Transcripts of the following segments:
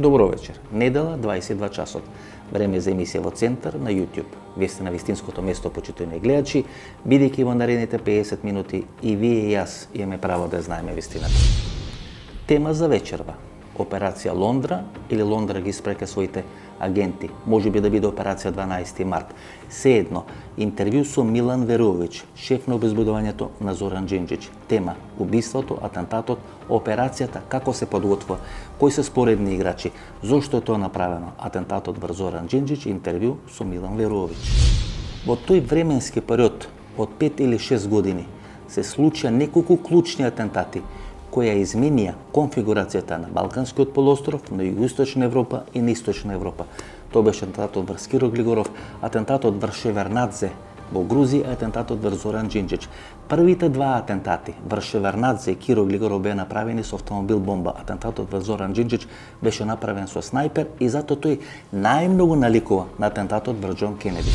добро вечер. Недела, 22 часот. Време за емисија во Центар на YouTube. Вие сте на вистинското место, почитувани гледачи, бидејќи во наредните 50 минути и вие и јас имаме право да знаеме вистината. Тема за вечерва. Операција Лондра или Лондра ги спрека своите агенти. Може би да биде операција 12 март. Седно, интервју со Милан Веровиќ, шеф на обезбедувањето на Зоран Џинџич. Тема: убиството, атентатот, операцијата, како се подготвува, кои се споредни играчи, зошто е тоа направено, атентатот врз Зоран Џинџич, интервју со Милан Веровиќ. Во тој временски период од 5 или 6 години се случија неколку клучни атентати која изменија конфигурацијата на Балканскиот полуостров, на Југоисточна Европа и на Источна Европа. Тоа беше атентатот врз Киро Глигоров, атентатот врз Шеварднадзе во Грузија и атентатот врз Зоран Џинџич. Првите два атентати врз Шеварднадзе и Киро Глигоров беа направени со автомобил бомба. Атентатот врз Зоран Џинџич беше направен со снајпер и затоа тој најмногу наликува на атентатот врз Џон Кенеди.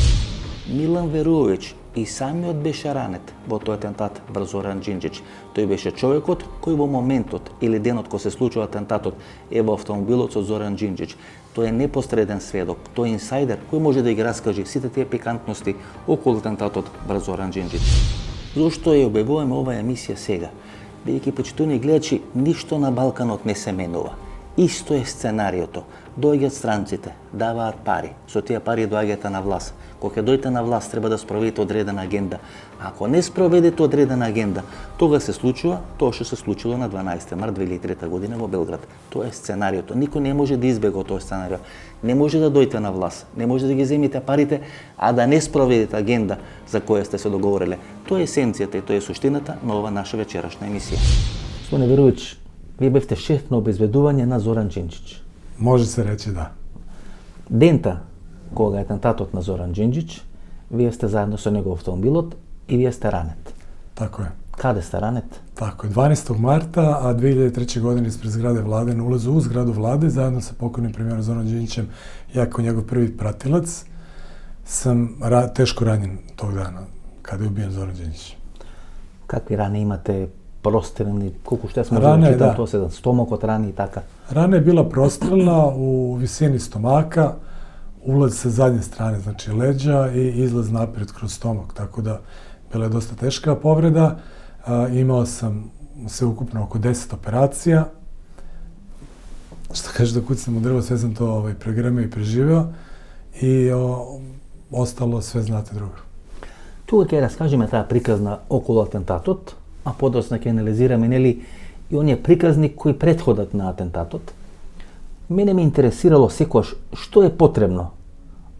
Милан Веровиќ и самиот беше ранет во тој атентат врз Зоран Џинџич. Тој беше човекот кој во моментот или денот кога се случува атентатот е во автомобилот со Зоран Џинџич. Тој е непосреден сведок, тој е инсайдер кој може да ги раскаже сите тие пикантности околу атентатот врз Зоран Џинџич. Зошто ја објавуваме оваа емисија сега? Бидејќи, почитувани гледачи, ништо на Балканот не се менува. Исто е сценариото. Доаѓаат странците, даваат пари. Со тие пари доаѓате на власт. Кога ќе дојдете на власт, треба да спроведете одредена агенда. Ако не спроведете одредена агенда, тога се случува тоа што се случило на 12 март 2003 година во Белград. Тоа е сценариото. Никој не може да избега од тој сценарио. Не може да дојдете на власт, не може да ги земите парите, а да не спроведете агенда за која сте се договориле. Тоа е есенцијата и тоа е суштината на ова наша вечерашна емисија. Господине Веровиќ, вие бевте шеф на обезбедување на Зоран Џинџич. Може се рече да. Дента кога е атентатот на Зоран Џинџич, вие сте заедно со него автомобилот и вие сте ранет. Тако е. Каде сте ранет? Тако е. 12. марта, а 2003. години испред зграде владе, на улазу у зграду владе, заедно sa покойnim premijerom Zoranom Đinđićem, ja kao njegov prvi pratilac, sam teško ranjen tog dana, kada je ubijen Zoran Đinđić. Какви рани имате? Прострелни, колку што сме читали тоа седан, стомакот рани и така. Rana je bila prostrelna u visini stomaka, ulaz sa zadnje strane, znači leđa i izlaz naprijed kroz stomak, tako da bila je dosta teška povreda. Imao sam sveukupno oko 10 operacija. Što kaže da kucam u drvo, sve sam to pregrmio i preživeo i ostalo sve znate drugo. Тука ќе раскажеме таа приказна околу атентатот, а подоцна ќе анализираме нели и оние приказни кои претходат на атентатот. Мене ме интересирало секогаш што е потребно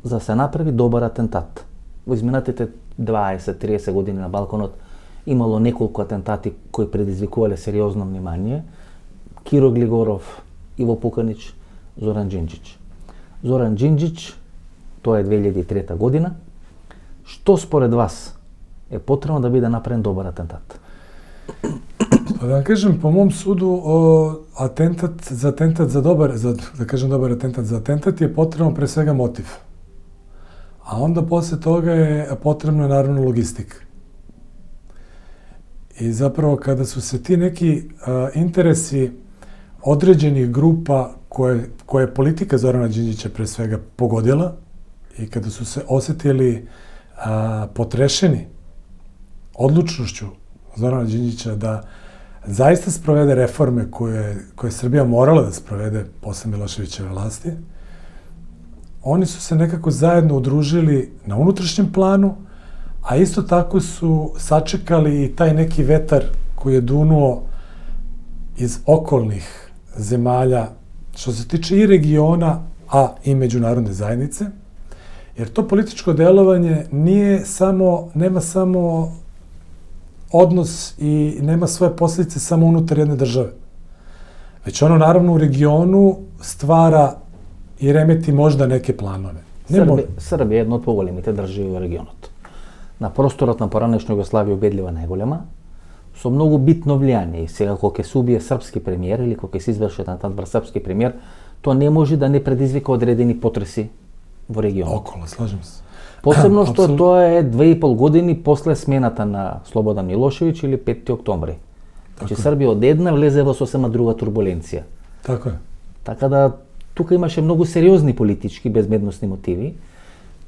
за да се направи добар атентат. Во изминатите 20-30 години на Балканот имало неколку атентати кои предизвикувале сериозно внимание. Киро Глигоров, Иво Пуканич, Зоран Џинџич. Зоран Џинџич, тоа е 2003 година. Што според вас е потребно да биде направен добар атентат? Pa da vam kažem, po mom sudu, dobar atentat za atentat je potrebno pre svega motiv. A onda posle toga je potrebno naravno logistika. I zapravo kada su se ti neki interesi određenih grupa koje je politika Zorana Đinđića pre svega pogodila i kada su se osetili potrešeni odlučnošću Zorana Đinđića da zaista sprovede reforme koje je Srbija morala da sprovede posle Miloševićeve vlasti, oni su se nekako zajedno udružili na unutrašnjem planu, a isto tako su sačekali i taj neki vetar koji je dunuo iz okolnih zemalja, što se tiče i regiona, a i međunarodne zajednice, jer to političko delovanje nema samo odnos i nema svoje posljedice samo unutar jedne države. Već ono naravno u regionu stvara i remeti možda neke planove. Srbија е една од поголемите држави во регионот. На просторот на поранешна Југославија убедливо најголема, со многу битно влијание. И сега кога ќе се убие српски премиер или кога ќе се изврши атентат врз српски премиер, тоа не може да не предизвика одредени потреси во регионот. Около, слажем се. Посебно што тоа е 2,5 години после смената на Слободан Милошевиќ или 5 октомври. Значи Србија одедна влезе во сосема друга турбуленција. Така е. Така да тука имаше многу сериозни политички, безбедносни мотиви.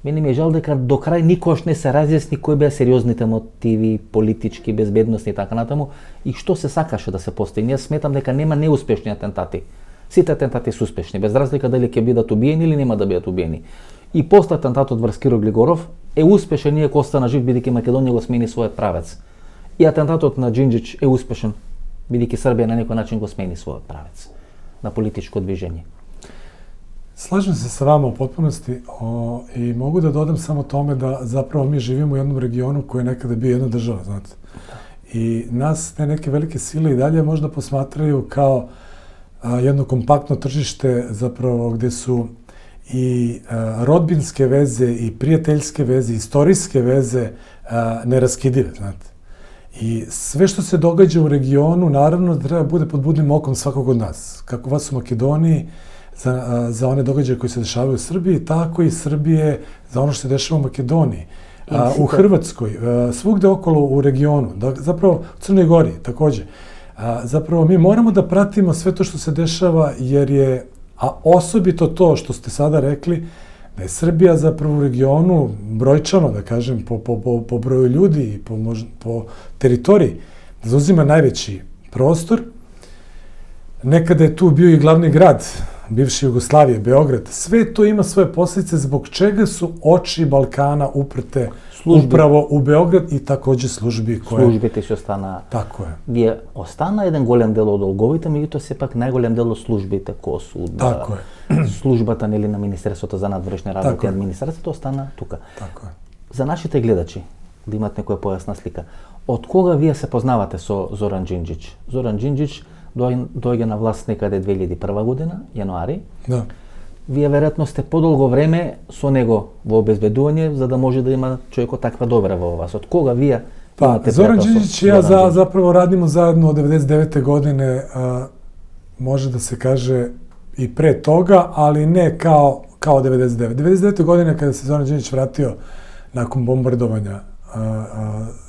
Мене ми е жал дека до крај никош не се разјасни кои беа сериозните мотиви, политички, безбедносни и така натаму, и што се сакаше да се постигне. Јас сметам дека нема неуспешни атентати. Сите атентати се успешни, без разлика дали ќе бидат убиени или нема да бидат убиени. И после атентатот врз Киро Глигоров е успешен иако остана жив бидејќи Македонија го смени својот правец. И атентатот на Џинџич е успешен бидејќи Србија на некој начин го смени својот правец на политичко движење. Slažem se sa vama u potpunosti i mogu da dodam samo tome da zapravo mi živimo u jednom regionu koji je nekada bio jedna država, znate. I nas te neke velike sile i dalje možda posmatraju kao jedno kompaktno tržište zapravo gdje su i rodbinske veze i prijateljske veze, istorijske veze neraskidive, znate. I sve što se događa u regionu naravno treba bude pod budnim okom svakog od nas. Kako vas u Makedoniji, za one događaje koji se dešavaju u Srbiji, tako i Srbije za ono što se dešava u Makedoniji, u Hrvatskoj, svugde okolo u regionu, zapravo u Crnoj Gori takođe. Zapravo mi moramo da pratimo sve to što se dešava jer je, a osobito to što ste sada rekli, da je Srbija zapravo u regionu brojčano, da kažem, po broju ljudi i po teritoriji, zauzima najveći prostor. Nekada je tu bio i glavni grad bivše Jugoslavije, Beograd. Sve to ima svoje posljedice zbog čega su oči Balkana uprte upravo у Beograd и такође служби које... Службите ќе остана... Тако е. Вие остана еден голем дел од долговите, меѓутоа сепак најголем дел од службите, КОСУД, Тако е. службата нели на Министерството за надворешни работи и администрацијата остана тука. Тако е. За нашите гледачи, да имат некоја појасна слика, од кога вие се познавате со Зоран Џинџич? Зоран Џинџич дојде на власт некаде 2001 година, јануари. Да. Вие веројатно сте подолго време со него во обезбедување, за да може да има човекот таква добра во вас. Од кога вие имате Зоран Џинџич и ја заpravo радимо заедно од 99. godine, може да се каже и пред тога, али не као 99. 99. godine kada se Zoran Đinđić vratio nakon bombardovanja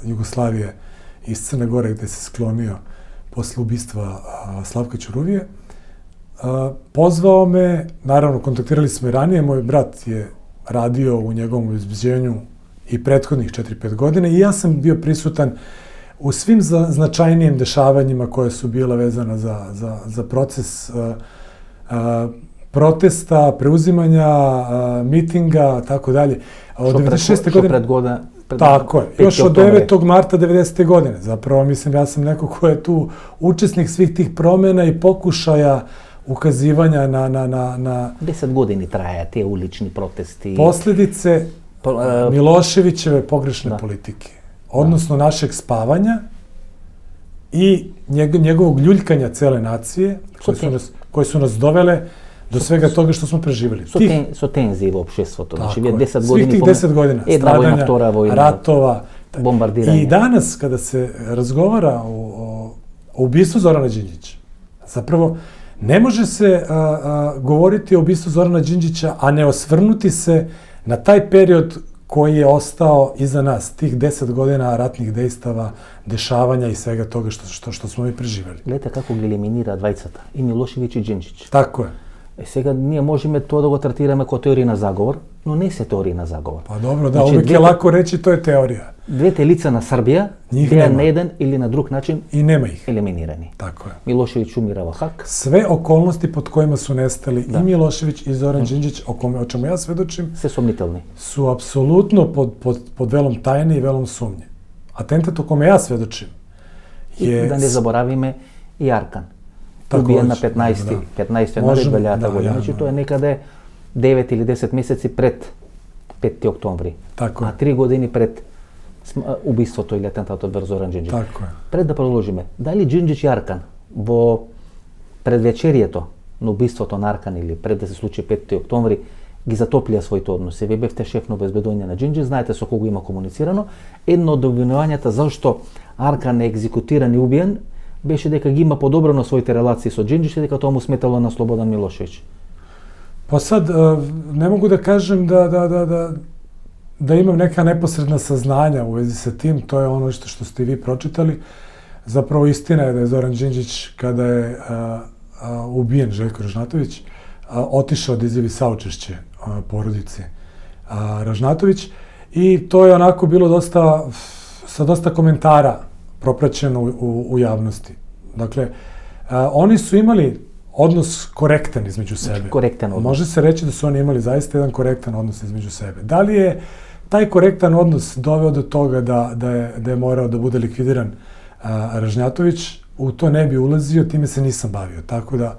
Jugoslavije iz Crne Gore gde se sklonio posle ubistva Slavka Ćuruvije, pozvao me, naravno kontaktirali smo i ranije, moj brat je radio u njegovom obezbeđenju i prethodnih 4-5 godina i ja sam bio prisutan u svim značajnijim dešavanjima koje su bila vezana za proces protesta, preuzimanja, mitinga, tako dalje. Od 96. godine... Tako je, još od 9. marta 90. godine. Zapravo, mislim, ja sam neko ko je tu učesnik svih tih promjena i pokušaja ukazivanja na 10 godini traje te ulični protesti. Posljedice Miloševićeve pogrešne politike. Odnosno našeg spavanja i njegovog ljuljkanja cele nacije, koje su nas dovele do svega toga što smo preživjeli. Со тензии во општеството. Значи, вие 10 години... Svih tih 10 godina. Stradanja, ratova. Bombardiranje. I danas, kada se razgovara o ubistvu Zorana Đinđića, zapravo, ne može se govoriti o ubistvu Zorana Đinđića, a ne osvrnuti se na taj period koji je ostao iza nas, tih 10 godina ratnih dejstava, dešavanja i svega toga što smo mi preživjeli. Гледате како ги елиминира двајцата, и Милошевиќ и Џинџиќ. Тако е. Сега ние можеме тоа да го третираме како теорија на заговор, но не се теорија на заговор. Па добро, да, увек е лако речи тоа е теорија. Двете лица на Србија беа на еден или на друг начин и нема их елиминирани. Тако е. Милошевиќ умира во Хаг. Све околности под којima su nestali i Milošević i Zoran Đinđić, o čemu ja svedočim, се сомнителни. Su apsolutno pod velom tajne i velom sumnje. Atentat o kome ja svedočim je... И да не заборавиме и Аркан. Убиен на 15 јануари 2000 година. Значи тоа е некаде 9 или 10 месеци пред 5 октомври. Тако е. А 3 години пред убиството или атентатот врз Зоран Џинџиќ. Тако е. Пред да продолжиме, дали Џинџиќ и Аркан во предвечерието на убиството на Аркан или пред да се случи 5 октомври ги затоплија своите односи? Вие бевте шеф на обезбедување на Џинџиќ, знаете со кого има комуницирано. Едно од обвинувањата зашто Аркан е екзекутиран и убиен беше дека ги има подобрано своите релации со Џинџиќ и дека тоа му сметало на Слободан Милошевиќ. Pa sad, ne mogu da kažem da imam neka neposredna saznanja u vezi sa tim, to je ono što ste vi pročitali. Zapravo istina je da je Zoran Đinđić, kada je ubijen Željko Ražnatović, otišao da izjavi saučešće porodici Ražnatović. I to je onako bilo sa dosta komentara propraćeno u javnosti. Dakle, oni su imali odnos korektan između sebe. Korektan odnos. Može se reći da su oni imali zaista jedan korektan odnos između sebe. Da li je taj korektan odnos doveo do toga da je morao da bude likvidiran Ražnjatović? U to ne bi ulazio, time se nisam bavio. Tako da,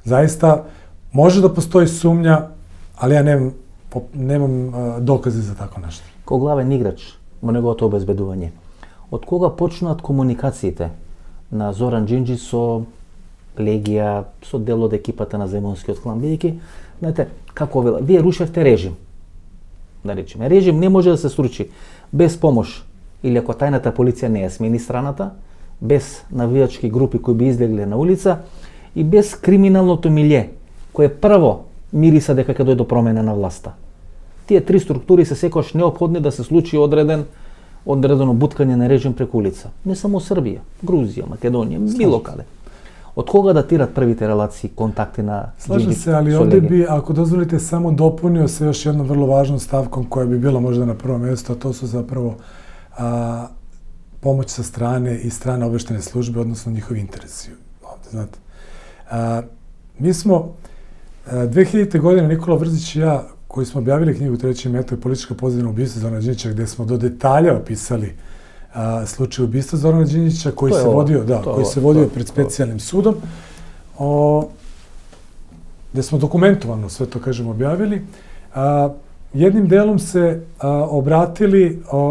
zaista, može da postoji sumnja, ali ja nemam dokaze za tako nešto. Kao главен играч во неговото обезбедување, од кога почнуваат комуникациите на Зоран Џинџич со Легија, со дел од екипата на Земунскиот клан, бидејќи, знаете, како вие рушевте режим, да речеме. Режим не може да се сручи без помош, или ако тајната полиција не ја смени страната, без навијачки групи кои би излегле на улица и без криминалното милје, кое прво мириса дека ќе дојде до промена на власта. Тие три структури се секогаш неопходни да се случи одредено буткање на режим преку улица. Не само Србија, Грузија, Македонија, било каде. Од кога датират првите релации, контакти на Slažem se, ali ovdje bi, ako dozvolite, samo dopunio se još jednom vrlo važnom stavkom koja bi bila možda na prvo mjesto, a to su zapravo pomoć sa strane i strane obavještajne službe, odnosno njihovi interesi. Ovdje, znate. Mi smo 2000. godine, Nikola Vrzić i ja, koji smo objavili knjigu Treći metak, politička pozadina ubistva Zorana Đinđića, gdje smo do detalja opisali slučaj ubistva Zorana Đinđića, koji se vodio pred specijalnim sudom, gdje smo dokumentovano sve to, kažem, objavili. Jednim delom se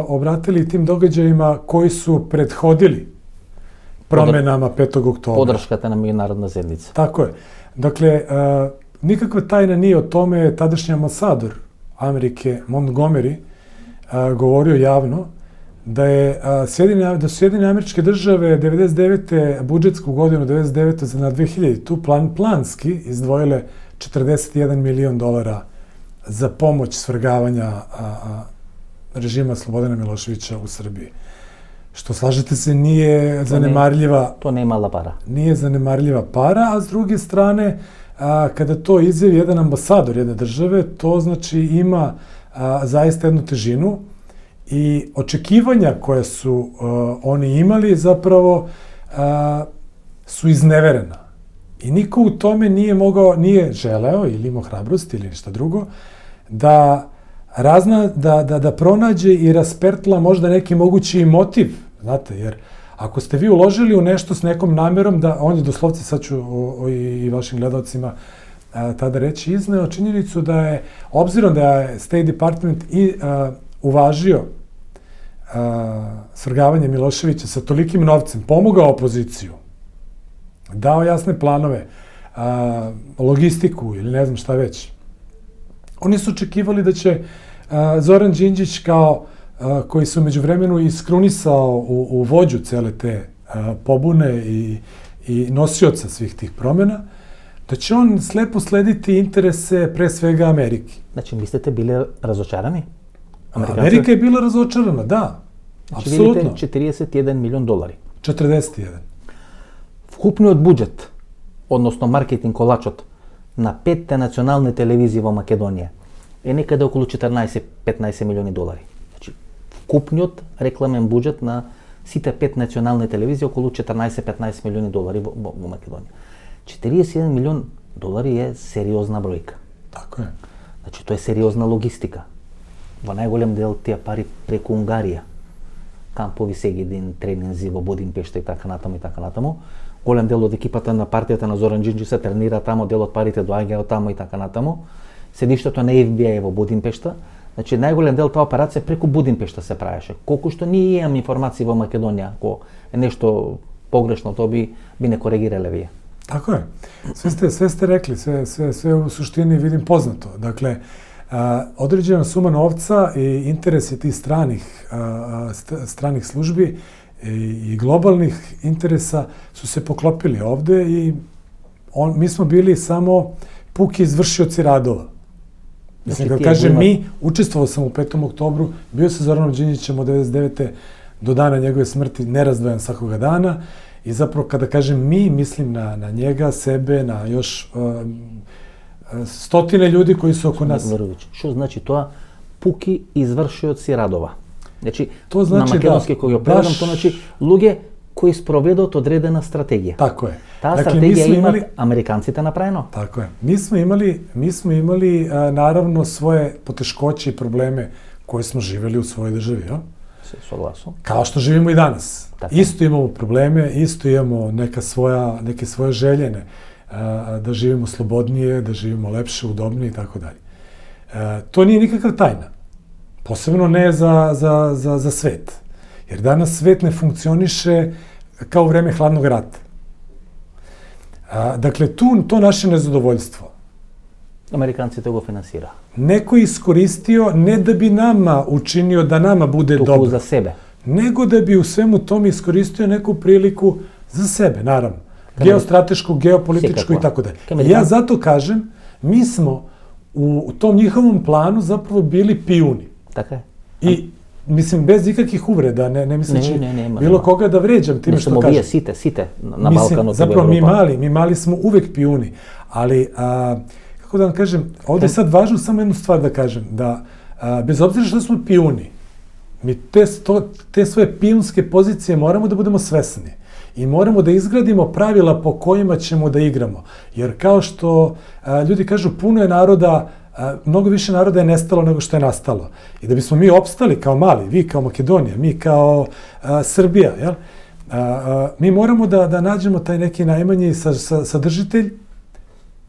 obratili tim događajima koji su prethodili promenama 5. oktobra. Poдршката на меѓународна заедница. Tako je. Dakle, nikakva tajna nije o tome, tadašnji ambasador Amerike, Montgomery, govorio javno da su Sjedinjene Američke Države 99. budžetsku godinu 99. na 2000 tu planski izdvojile $41 milion za pomoć svrgavanja režima Slobodana Miloševića u Srbiji. Što, slažete se, nije zanemarljiva... To ne je mala para. Nije zanemarljiva para, a s druge strane, kada to izjavi jedan ambasador jedne države, to znači ima zaista jednu težinu i očekivanja koje su oni imali zapravo su izneverena. I niko u tome nije želeo ili imao hrabrost ili ništa drugo, da pronađe i raspertla možda neki mogući motiv, znate, jer ako ste vi uložili u nešto s nekom namjerom, da on je doslovce, sad ću i vašim gledalcima tada reći, izneo činjenicu da je, obzirom da je State Department i uvažio svrgavanje Miloševića sa tolikim novcem, pomogao opoziciju, dao jasne planove, logistiku ili ne znam šta već, oni su očekivali da će Zoran Đinđić, koji se u međuvremenu iskrunisao u vođu cele te pobune i nosioca svih tih promjena, da će on slepo slediti interese pre svega Amerike. Znači, mislite bili razočarani? Amerika je bila razočarana, da. Znači, apsolutno. vidite, $41 milion. 41. Вкупниот буџет, односно маркетинг колачот на 5 национални телевизии во Македонија е некаде околу $14-15 милиони. Значи, вкупниот рекламен буџет на сите 5 национални телевизии околу $14-15 милиони во Македонија. $41 милион е сериозна бројка. Тако е. Значи, тоа е сериозна логистика. Во најголем дел тие пари преку Унгарија. Кампови Сегедин, тренинзи во Будимпешта и така натаму. Голем дел од екипата на партијата на Зоран Џинџич се тренира тамо, дел од парите доаѓаат тамо и така натаму. Седиштето на FBI во Будимпешта. Значи, најголем дел таа операција преку Будимпешта се правеше. Колку што ние имаме информации во Македонија, ако е нешто погрешно, тоа би не коригирале вие. Tako je. Sve ste rekli, sve u suštini vidim poznato. Dakle, određena suma novca i interesi tih stranih službi i globalnih interesa su se poklopili ovde i mi smo bili samo puki izvršioci radova. Mislim, kad kažem mi, učestvovao sam u 5. oktobru, bio sa Zoranom Đinđićem od 99. do dana njegove smrti, nerazdvojan svakoga dana. I zapravo kada kažem mi, mislim na njega, sebe, na još stotine ljudi koji su oko nas. Što znači тоа? Пуки извршиоци радова. Значи, To znači на македонски кој го преведам, baš- тоа значи луѓе кои спроведат одредена стратегија. Tako je. Таа Dakle, стратегија mi smo имат imali- американците направено. Tako je. Mi smo imali naravno svoje poteškoće i probleme koje smo živjeli u svojoj državi, jel? Се согласувам. Kao što živimo i danas. Tako. Isto imamo probleme, isto imamo neke svoje željene, da živimo slobodnije, da živimo lepše, udobnije i tako dalje. To nije nikakva tajna. Posebno ne za svet. Jer danas svet ne funkcioniše kao u vreme hladnog rata. Dakle, to naše nezadovoljstvo Американците го финансираат. neko je iskoristio ne da bi nama učinio da nama bude Туку dobro, за себе. nego da bi u svemu tome iskoristio neku priliku za sebe, naravno. Kao Geostratešku, geopolitičku Svakako. i tako dalje. Kao I ja zato kažem, mi smo u tom njihovom planu zapravo bili pijuni. Така е. I, mislim, bez ikakvih uvreda, ne misleći nema. bilo koga da vređam time Не što само kažem. вие сите на Mislim, Балканот. zapravo mi mali smo uvek pijuni, ali kako da vam kažem, ovdje je sad važno samo jednu stvar da kažem, da bez obzira što smo pijuni, mi te svoje pijunske pozicije moramo da budemo svesni i moramo da izgradimo pravila po kojima ćemo da igramo. Jer kao što ljudi kažu, puno je naroda, mnogo više naroda je nestalo nego što je nastalo. I da bismo mi opstali kao mali, vi kao Makedonija, mi kao Srbija, jel? Mi moramo da nađemo taj neki najmanji sadržitelj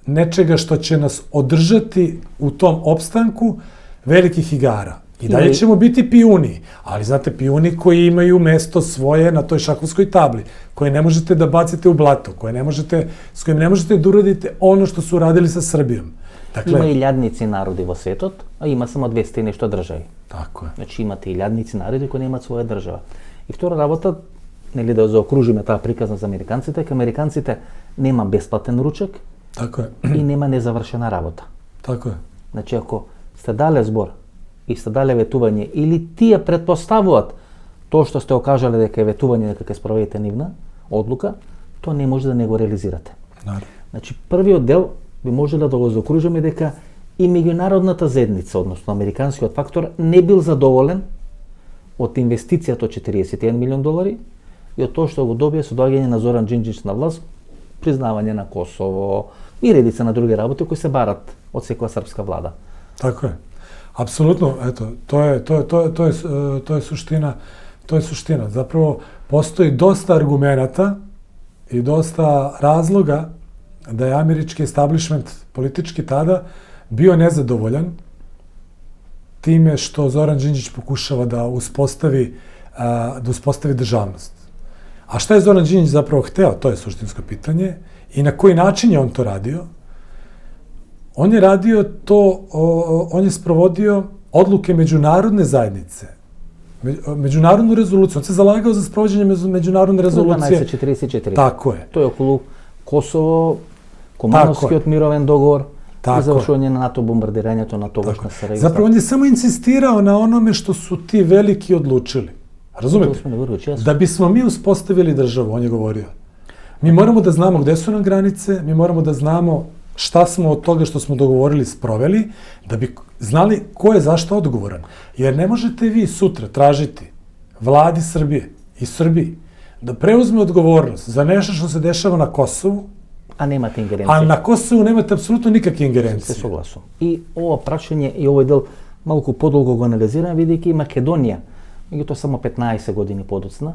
nečega što će nas održati u tom opstanku velikih igara. I dalje ćemo biti pijuni, ali znate, pijuni koji imaju mesto svoje na toj šahovskoj tabli, koje ne možete da bacite u blato, s kojim ne možete da uradite ono što su radili sa Srbijom. Има илјадници народи во светот, а има само 200 и нешто држави. Tako je. Значи имате илјадници народи кои немаат своја држава. И втора работа, нели да заокружиме таа приказна за американците, дека американците нема бесплатен ручек Tako je. и нема незавршена работа. Tako je. Значи ако сте дале збор и сте дале ветување или тие претпоставуваат тоа што сте окажале дека е ветување, дека ќе спроведете нивна одлука, тоа не може да не го реализирате. Naravno. Значи првиот дел би можеле да го заокружиме дека и меѓународната заедница, односно американскиот фактор, не бил задоволен од инвестицијата од 41 милион долари и од тоа што го добија со доаѓање на Зоран Џинџич на власт, признавање на Косово и редица на други работи кои се барат од секоја српска влада. Tako je. Apsolutno, eto, to je suština. To je suština. Zapravo, postoji dosta argumenata i dosta razloga da je američki establishment politički tada bio nezadovoljan time što Zoran Đinđić pokušava da uspostavi državnost. A šta je Zoran Đinđić zapravo hteo? To je suštinsko pitanje. I na koji način je on to radio? On je radio to, on je sprovodio odluke međunarodne zajednice, međunarodnu rezoluciju. On se zalagao za sprovođenje međunarodne rezolucije. 1244. Tako je. Тоа е околу Косово, Кумановскиот мировен договор и завршување на НАТО бомбардирањето на тогашна Сарајево. Zapravo on je samo insistirao na onome što su ti veliki odlučili. Razumete? Da bismo mi uspostavili državu, on je govorio. Mi moramo da znamo gde su nam granice, mi moramo da znamo šta smo od toga što smo dogovorili sproveli, da bi znali ko je zašto odgovoran. Jer ne možete vi sutra tražiti vladi Srbije i Srbiji da preuzme odgovornost za nešto što se dešava na Kosovu, a немате ингеренција. a na Kosovu nemate apsolutno nikakve Се ingerencije. согласувам. И ова прашање и овој дел малку подолго го анализирам, бидејќи Македонија, меѓутоа само 15 години подоцна,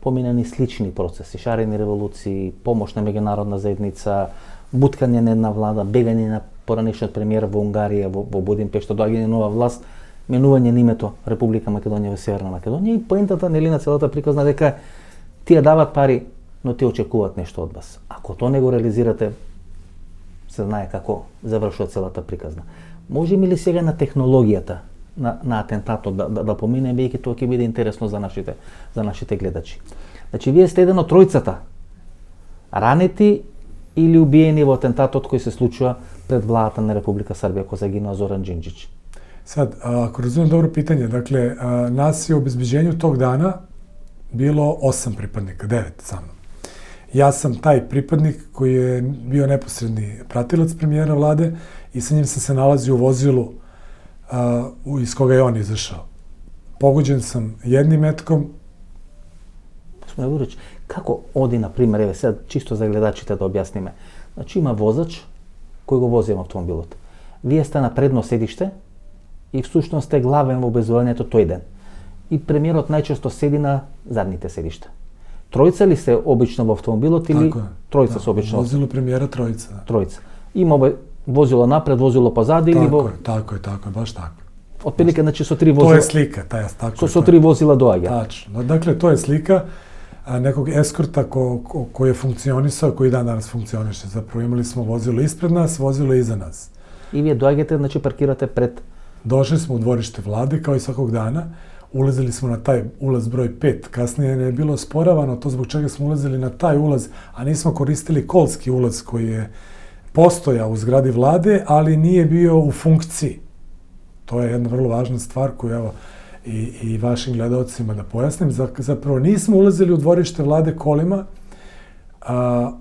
помина ни слични процеси, шарени револуции, помош на меѓународна заедница, буткање на една влада, бегање на поранешниот премиер во Унгарија, во Будимпешта, доаѓање нова власт, менување на името Република Македонија во Северна Македонија и поентата нели на целата приказна дека тие дават пари, но тие очекуваат нешто од вас. Ако тоа не го реализирате, се знае како завршува целата приказна. Можеме ли сега на технологијата на атентатот да поминеме, бидејќи тоа ќе биде интересно за нашите гледачи. Значи, вие сте еден од тројцата ранети или убиени во атентатот кој се случува пред владата на Република Србија кога загинува Зоран Џинџиć. Sad, ako razumijem dobro pitanje, dakle, nas je u obezbeđenju tog dana bilo 8 pripadnika, 9 samo. Ja sam taj pripadnik koji je bio neposredni pratilac premijera vlade i sa njim sam se nalazio u vozilu iz koga je on izašao. Pogođen sam jednim metkom. Gospodine Vurović, kako odi, na primjer, evo sad čisto za gledačite da objasni me. Znači ima vozač koji го вози автомобилот. Вие сте на предно седиште и всушност сте главен во обезбедувањето тој ден. И премиерот најчесто седи на задните седишта. Тројца ли се обично во автомобилот или тројца се обично? Возило премиера тројца. Тројца. Има возило напред, возило позади или во... Tako je, baš tako. Otprilike, znači su tri vozila... To je slika, tako je. Su tri vozila doaѓa. Tačno. Dakle, to je slika nekog eskorta koji je funkcionisao, koji dan danas funkcioniše. Zapravo imali smo vozilo ispred nas, vozilo iza nas. I vi doaѓате, znači parkirate pred... Došli smo u dvorište vlade, kao i svakog dana. Ulazili smo na taj ulaz broj 5. Kasnije je bilo sporavano to zbog čega smo ulazili na taj ulaz, a nismo koristili kolski ulaz koji je postojao u zgradi vlade, ali nije bio u funkciji. To je jedna vrlo važna stvar koju evo i vašim gledalcima da pojasnim. Zapravo nismo ulazili u dvorište vlade kolima.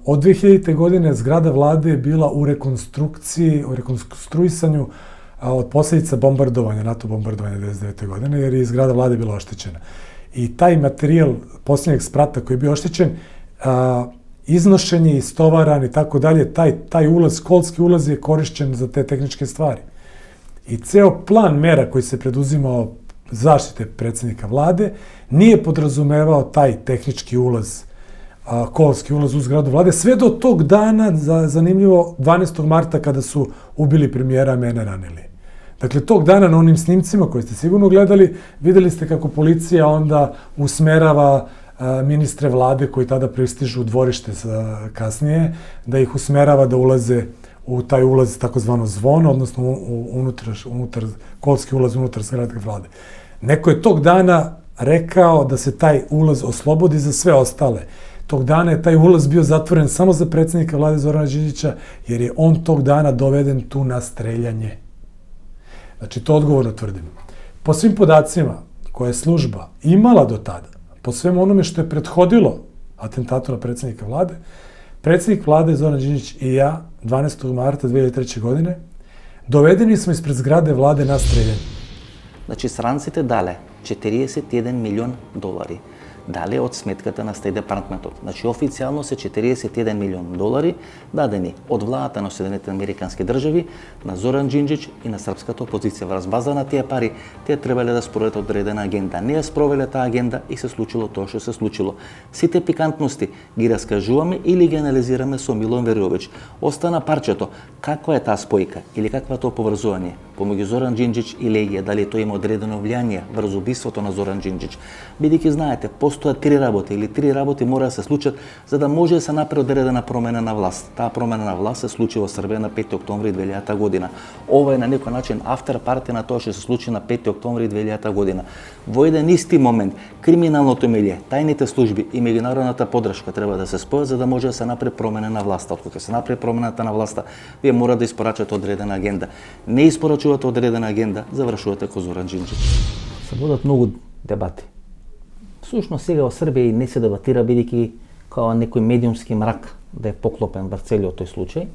Od 2000. godine zgrada vlade je bila u rekonstrukciji, u rekonstruisanju od posljedica bombardovanja, NATO bombardovanja 1999. godine, jer je zgrada vlade bila oštećena. I taj materijal posljednjeg sprata koji je bio oštećen, iznošenje, istovaran i tako dalje, taj ulaz, kolski ulaz je korišćen za te tehničke stvari. I ceo plan mera koji se preduzimao zaštite predsjednika vlade nije podrazumevao taj tehnički ulaz, kolski ulaz u zgradu vlade, sve do tog dana, zanimljivo, 12. marta kada su ubili premijera, mene ranili. Dakle, tog dana na onim snimcima koje ste sigurno gledali, videli ste kako policija onda usmerava ministre vlade koji tada pristižu u dvorište kasnije, da ih usmerava da ulaze u taj ulaz, takozvano zvono, odnosno unutar, kolski ulaz unutar zgrade vlade. Neko je tog dana rekao da se taj ulaz oslobodi za sve ostale. Tog dana je taj ulaz bio zatvoren samo za predsjednika vlade Zorana Đinđića, jer je on tog dana doveden tu na streljanje. Znači, to odgovorno tvrdim. Po svim podacima koje je služba imala do tada, po svemu onome što je prethodilo atentatu na predsjednika vlade, predsjednik vlade Zoran Đinđić i ja 12. marta 2003. godine dovedeni smo ispred zgrade vlade na streljanje. Значи, сранците дале 41 милион долари. Дале од сметката на Стейт Департментот. Значи, официјално се 41 милион долари дадени од владата на Соединетите американски држави на Зоран Джинđić и на српската опозиција. Врз база на тие пари, тие требале да спроведат одредена агенда. Не ја спровеле таа агенда и се случило тоа што се случило. Сите пикантности ги раскажуваме или ги анализираме со Милон Вериовиќ. Остана парчето. Каква е таа спојка или каква е тоа поврзување помеѓу Зоран Джинđić и Легија? Дали тоа има одредено влијание врз убиството на Зоран Джинđić? Бидејќи знаете, постојат три работи мора да се случат за да може да се направи одредена промена на власт. Таа промена на власт се случи во Србија на 5. октомври 2000 година. Ова е на некој начин автор парти на тоа што се случи на 5. октомври 2000 година. Во еден исти момент криминалното милје, тајните служби и меѓународната поддршка треба да се спојат за да може да се направи промена на власта. Откога се направи промената на власта, вие мора да испорачате одредена агенда. Не испорачувате одредена агенда, завршувате ко Зоран Джинđić. Се водат многу дебати. Всушност сега во Србија и не се дебатира, бидејќи као некој медиумски мрак да е поклопен врз целиот тој случај.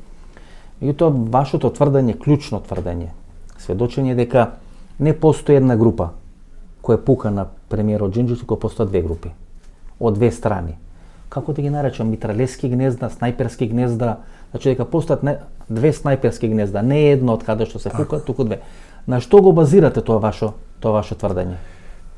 Меѓутоа, вашето тврдење, клучно тврдење, сведочење дека не постои една група која пука на премиерот Джинđić, туку постојат две групи, од две страни. Како да ги наречам, митралески гнезда, снајперски гнезда, значи дека постојат две снајперски гнезда, не едно од каде што се пука, туку две. На што го базирате тоа ваше тврдење?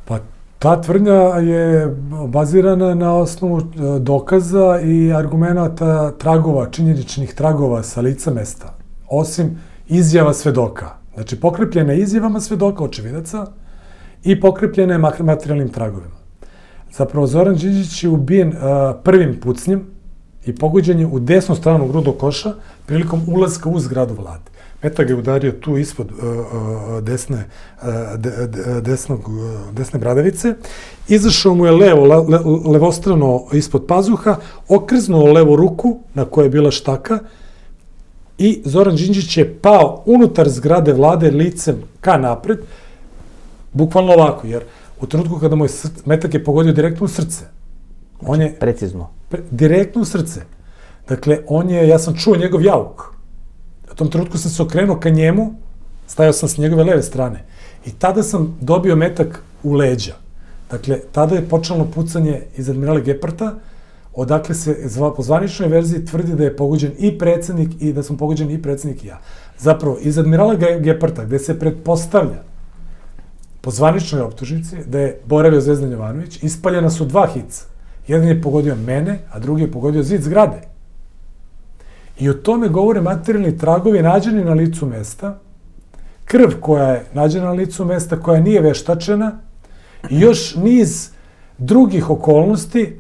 Па, ta tvrdnja je bazirana na osnovu dokaza i argumenata tragova, činjeničnih tragova sa lica mesta, osim izjava svedoka. Znači, pokrepljena je izjavama svedoka, očevidaca, i pokrepljena je materijalnim tragovima. Zapravo, Zoran Đinđić je ubijen prvim pucnjem i pogođen je u desnu stranu grudnog koša prilikom ulaska u zgradu vlade. Metak je udario tu ispod desne bradavice, izašao mu je levostrano ispod pazuha, okrznuo levu ruku na kojoj je bila štaka i Zoran Đinđić je pao unutar zgrade vlade licem ka napred, bukvalno ovako, jer u trenutku kada mu je metak je pogodio direktno u srce, On je Precizno. direktno u srce. Dakle, ja sam čuo njegov jauk. U tom trenutku sam se okrenuo ka njemu, stajao sam s njegove leve strane. I tada sam dobio metak u leđa. Dakle, tada je počelo pucanje iz admirala Geparta, odakle se po zvaničnoj verziji tvrdi da je pogođen i predsjednik i da sam pogođen i predsjednik i ja. Zapravo, iz admirala Geparta, gde se pretpostavlja po zvaničnoj optužnici da je boravio Zvezdan Jovanović, ispaljena su 2 hica. Jedan je pogodio mene, a drugi je pogodio zid zgrade. I o tome govore materijalni tragovi nađeni na licu mesta, krv koja je nađena na licu mesta, koja nije veštačena, i još niz drugih okolnosti,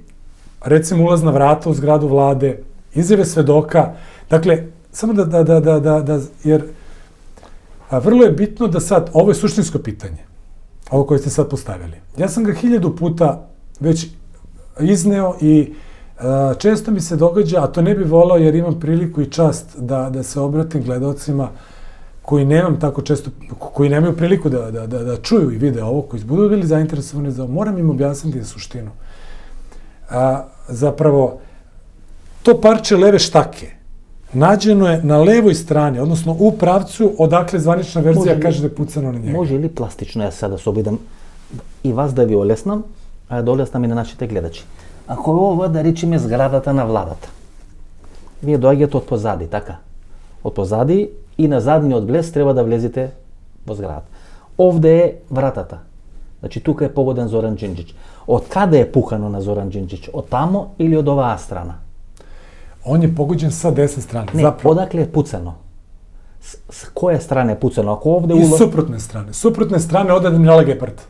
recimo ulazna vrata u zgradu vlade, izjave svedoka. Dakle, samo jer vrlo je bitno da sad, ovo je suštinsko pitanje, ovo koje ste sad postavili. Ja sam ga 1000 puta već izneo i često mi se događa, a to ne bi volao jer imam priliku i čast da se obratim gledalcima koji nemam tako često, koji nemaju priliku da čuju i vide ovo, koji budu bili zainteresovani za ovo. Moram im objasniti suštinu. Zapravo, to parče leve štake nađeno je na levoj strani, odnosno u pravcu odakle zvanična verzija kaže da je pucano na njega. Може ли пластично јас сега да се обидам и вас да ви олеснам, а да олеснам и на нашите гледачи? Ако е ова, да речеме, зградата на владата, вие доаѓате од позади, така? Од позади и на задниот влез треба да влезете во зградата. Овде е вратата. Значи, тука е погоден Зоран Џинџич. Од каде е пукано на Зоран Џинџич? Од тамо или од оваа страна? On je pogođen sa desne strane. Не, одакле е пуцано. С која страна е пуцано? Ако овде Iz suprotne strane. Suprotne strane od admirala Geparta.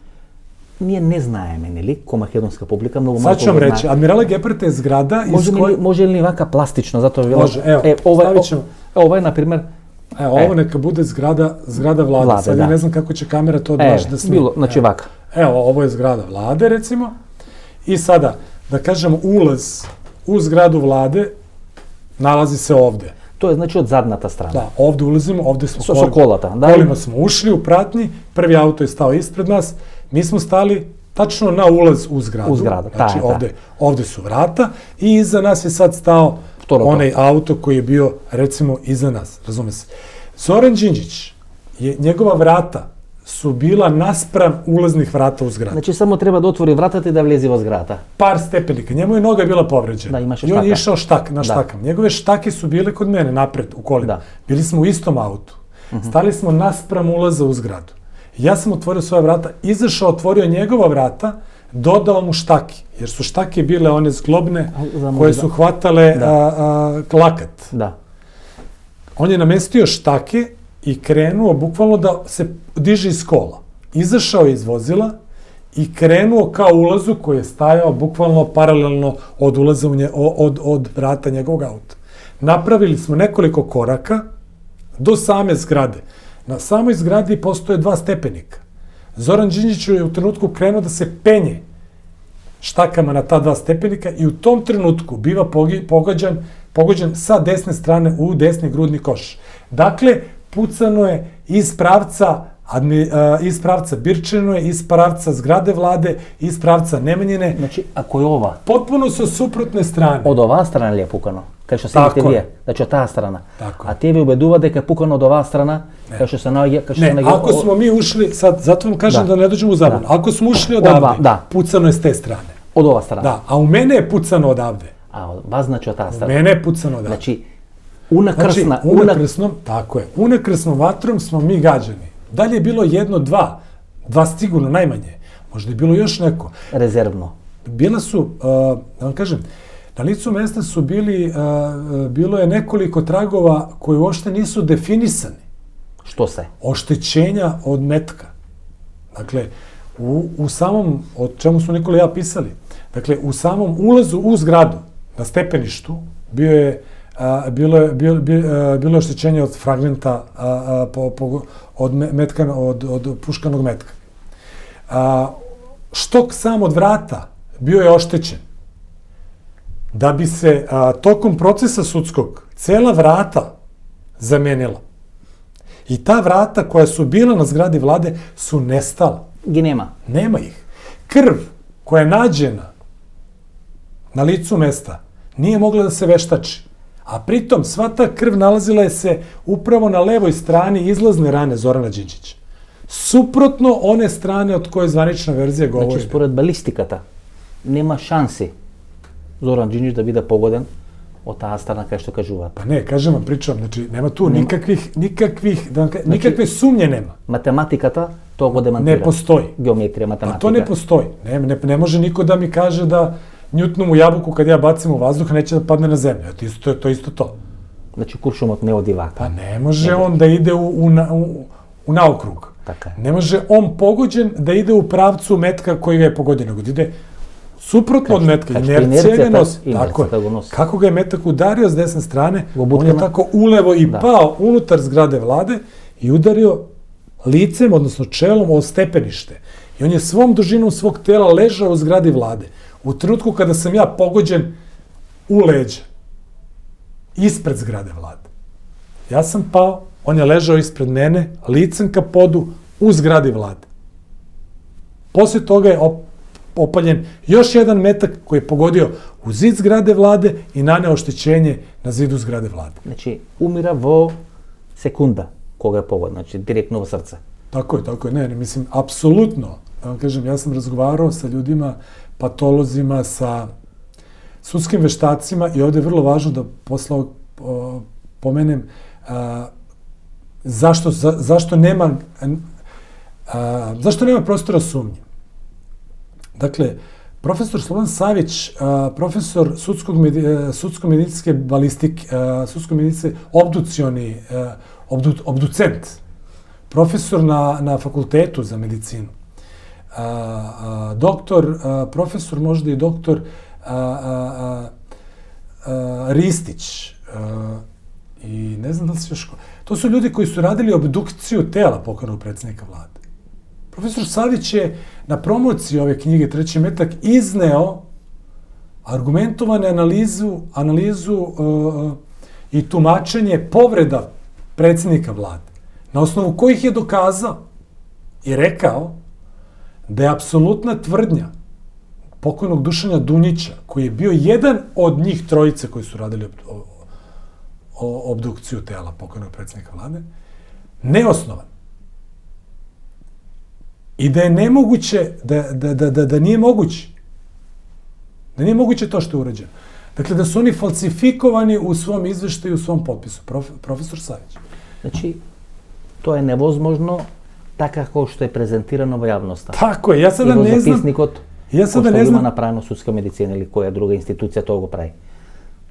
Ние не знаеме, нели, ко македонска публика многу малку. Sad ću vam reći, admirala Geparta je zgrada iz koje... Може ли вака пластично, затоа ви Може, evo, stavit ćemo. Ова е, например... Evo, ovo neka bude zgrada vlade. Sad ja ne znam kako će kamera to baš da snima. Bilo, znači vaka. Evo, ovo je zgrada vlade, recimo. I sada, da kažemo, ulaz u zgradu vlade nalazi se ovde. To je znači od zadната strana. Da, ovde ulazimo, ovde smo со колата, да. Kolima smo ušli u pratnji, prvi auto je stao ispred nas, mi smo stali tačno na ulaz u zgradu. U zgradu, znači ovde su vrata i iza nas je sad stao onaj auto koji je bio, recimo, iza nas, razume se. Zoran Đinđić, njegova vrata su bila naspram ulaznih vrata u zgradu. Znači samo treba da otvori vratata i da vlezi во zgrada. Par stepenika. Njemu je noga bila povređena. Da, imaše štaka. I on je išao na štakama. Njegove štake su bile kod mene, napred, u kolima. Da. Bili smo u istom autu. Stali smo naspram ulaza u zgradu. Ja sam otvorio svoja vrata, izašao, otvorio njegova vrata, dodao mu štaki. Jer su štake bile one zglobne koje su hvatale lakat. Da. On je namestio štake i krenuo bukvalno da se diže iz kola. Izašao je iz vozila i krenuo ka ulazu koji je stajao bukvalno paralelno od ulaza od vrata njegovog auta. Napravili smo nekoliko koraka do same zgrade. Na samoj zgradi postoje 2 stepenika. Zoran Đinđić je u trenutku krenuo da se penje štakama na ta 2 stepenika i u tom trenutku biva pogođen sa desne strane u desni grudni koš. Dakle, pucano je iz pravca Birčinove, iz pravca zgrade vlade, iz pravca Nemanjine. Znači, ako je ova... Potpuno su suprotne strane. Od ova strana li je pukano? Kao što sedite vije, znači od ta strana. A te vi ubedува дека je pukano od ova strana, kao što se nađe... Ne, ako smo mi ušli, sad, zato vam kažem da ne dođemo u zabunu. Ako smo ušli odavde, pucano je s te strane. Od ova strana? Da, a u mene je pucano odavde. A vas znači od ta strana? U mene je pucano odavde. Znači, unakrsna... Tako je, unakrsnom vatrom smo mi gađani. Dalje je bilo 1, 2 sigurno najmanje. Možda je bilo još neko. Rezervno. Bila su, da vam kažem, na licu mesta su bilo je nekoliko tragova koji uopšte nisu definisani. Što se? Oštećenja od metka. Dakle, u samom, o čemu smo Nikola i ja pisali, dakle, u samom ulazu u zgradu, na stepeništu, bilo je oštećenje od fragmenta od puškanog metka. Štok sam od vrata bio je oštećen. Da bi se tokom procesa sudskog cela vrata zamenila. I ta vrata koja su bila na zgradi vlade su nestala. Gi nema? Nema ih. Krv koja je nađena na licu mesta nije mogla da se veštači. A pritom sva ta krv nalazila je se upravo na levoj strani izlazne rane Zorana Đinđića. Suprotno one strane od koje zvanična verzija govori. Значи, според балистиката, нема шанси Зоран Đinđić да биде погоден од таа страна кај што кажуваат. Pa ne, kažem vam, pričam, znači nema tu nikakve sumnje nema. Математиката тоа го демантира. Ne postoji. Геометрија, Pa математика. to ne postoji. Ne može niko da mi kaže da Newtonovu jabuku kad ja bacim u vazduh neće da padne na zemlju. To je isto to. Значи куршумот не оди вака. Pa ne može on da ide u naokrug. Така е. Ne može on pogođen da ide u pravcu metka koji ga je pogodio, nego da ide suprotno od metka. Inercija ga nosi. Tako je. Kako ga je metak udario s desne strane, on je tako ulevo i pao unutar zgrade vlade i udario licem, odnosno čelom, o stepenište. I on je svom dužinom svog tela ležao u zgradi vlade. U trenutku kada sam ja pogođen u leđa, ispred zgrade vlade. Ja sam pao, on je ležao ispred mene, licem ka podu, u zgradi vlade. Posle toga je opaljen još jedan metak koji je pogodio u zid zgrade vlade i naneo oštećenje na zidu zgrade vlade. Значи умира во секунда кога е погоден, значи директно во срце. Tako je, ne, mislim, apsolutno, da vam kažem, ja sam razgovarao sa ljudima, patolozima, sa sudskim veštacima i ovde je vrlo važno da posle ovog pomenem zašto nema prostora sumnje. Dakle, profesor Slobodan Savić, profesor sudsko-medicinske balistike, sudsko-medicinske obducent, profesor na fakultetu za medicinu, doktor, profesor, možda i doktor Ristić, i ne znam da li se još... To su ljudi koji su radili obdukciju tela pokojnog predsjednika vlade. Profesor Savić je na promociji ove knjige Treći metak izneo argumentovane analizu i tumačenje povreda predsjednika vlade, na osnovu kojih je dokazao i rekao da je apsolutna tvrdnja pokojnog Dušana Dunjića, koji je bio jedan od njih trojice koji su radili obdukciju tela pokojnog predsjednika vlade, neosnovan. I da je nemoguće, da nije moguće. Da nije moguće to što je urađeno. Dakle, da su oni falsifikovani u svom izveštaju, u svom potpisu. Profesor Savić. Значи, тоа е невозможно така како што е презентирано во јавноста. Tako je, ja sada ne znam... И во записникот, ja sada ne има znam... направено судска медицина или која друга институција тоа го прави.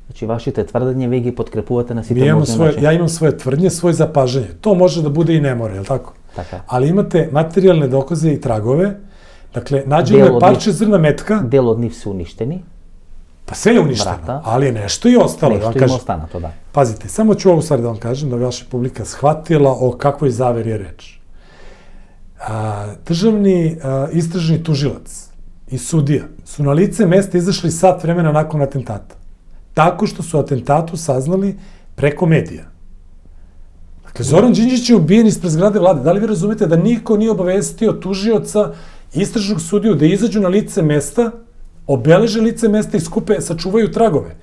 Значи, вашите тврдења ви ги подкрепувате на сите можни начини. Ja imam svoje tvrdnje, svoje zapažanje. To može da bude i ne mora, je li tako? Така. Ali imate materijalne dokaze i tragove. Dakle, nađeno je parče zrna metka. Dел од нив се уништени. Pa sve je uništeno, Vrata. ali je nešto i ostalo. Nešto ima ostanато, da. Pazite, samo ću ovu stvar da vam kažem, da bi vaša publika shvatila o kakvoj zaveri je reč. Državni istražni tužilac i sudija su na lice mesta izašli sat vremena nakon atentata. Tako što su atentatu saznali preko medija. Dakle, Zoran Đinđić je ubijen ispred zgrade vlade. Da li vi razumete da niko nije obavestio tužioca i istražnog sudiju da izađu na lice mesta, obeleže lice mesta i skupe, sačuvaju tragove?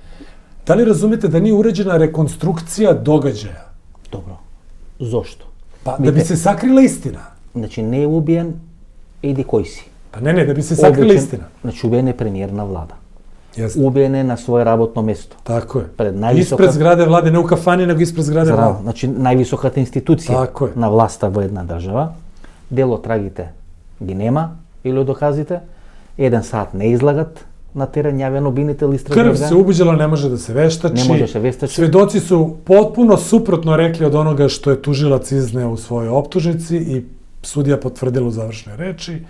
Da li razumete da nije urađena rekonstrukcija događaja? Добро. Зошто? Pa da bi se sakrila istina. Значи, не е убиен еди кој си. Pa ne, da bi se sakrila istina. Значи, убиен е премиер на влада. Jeste. Убиен е на своје работно место. Tako je. Пред највисока... Ispred zgrade vlade, ne u kafani, nego ispred zgrade vlade. Значи, највисоката институција Tako je. на власта во една држава. Дел од трагите ги нема или од доказите. Еден сат не излагат на терен јавен обвинител истражни Krv органи. se ubuđila, ne može da se veštači. Ne može se veštači. Svedoci su potpuno suprotno rekli od onoga što je tužilac izneo u svojoj optužnici i sudija potvrdila u završnoj reči.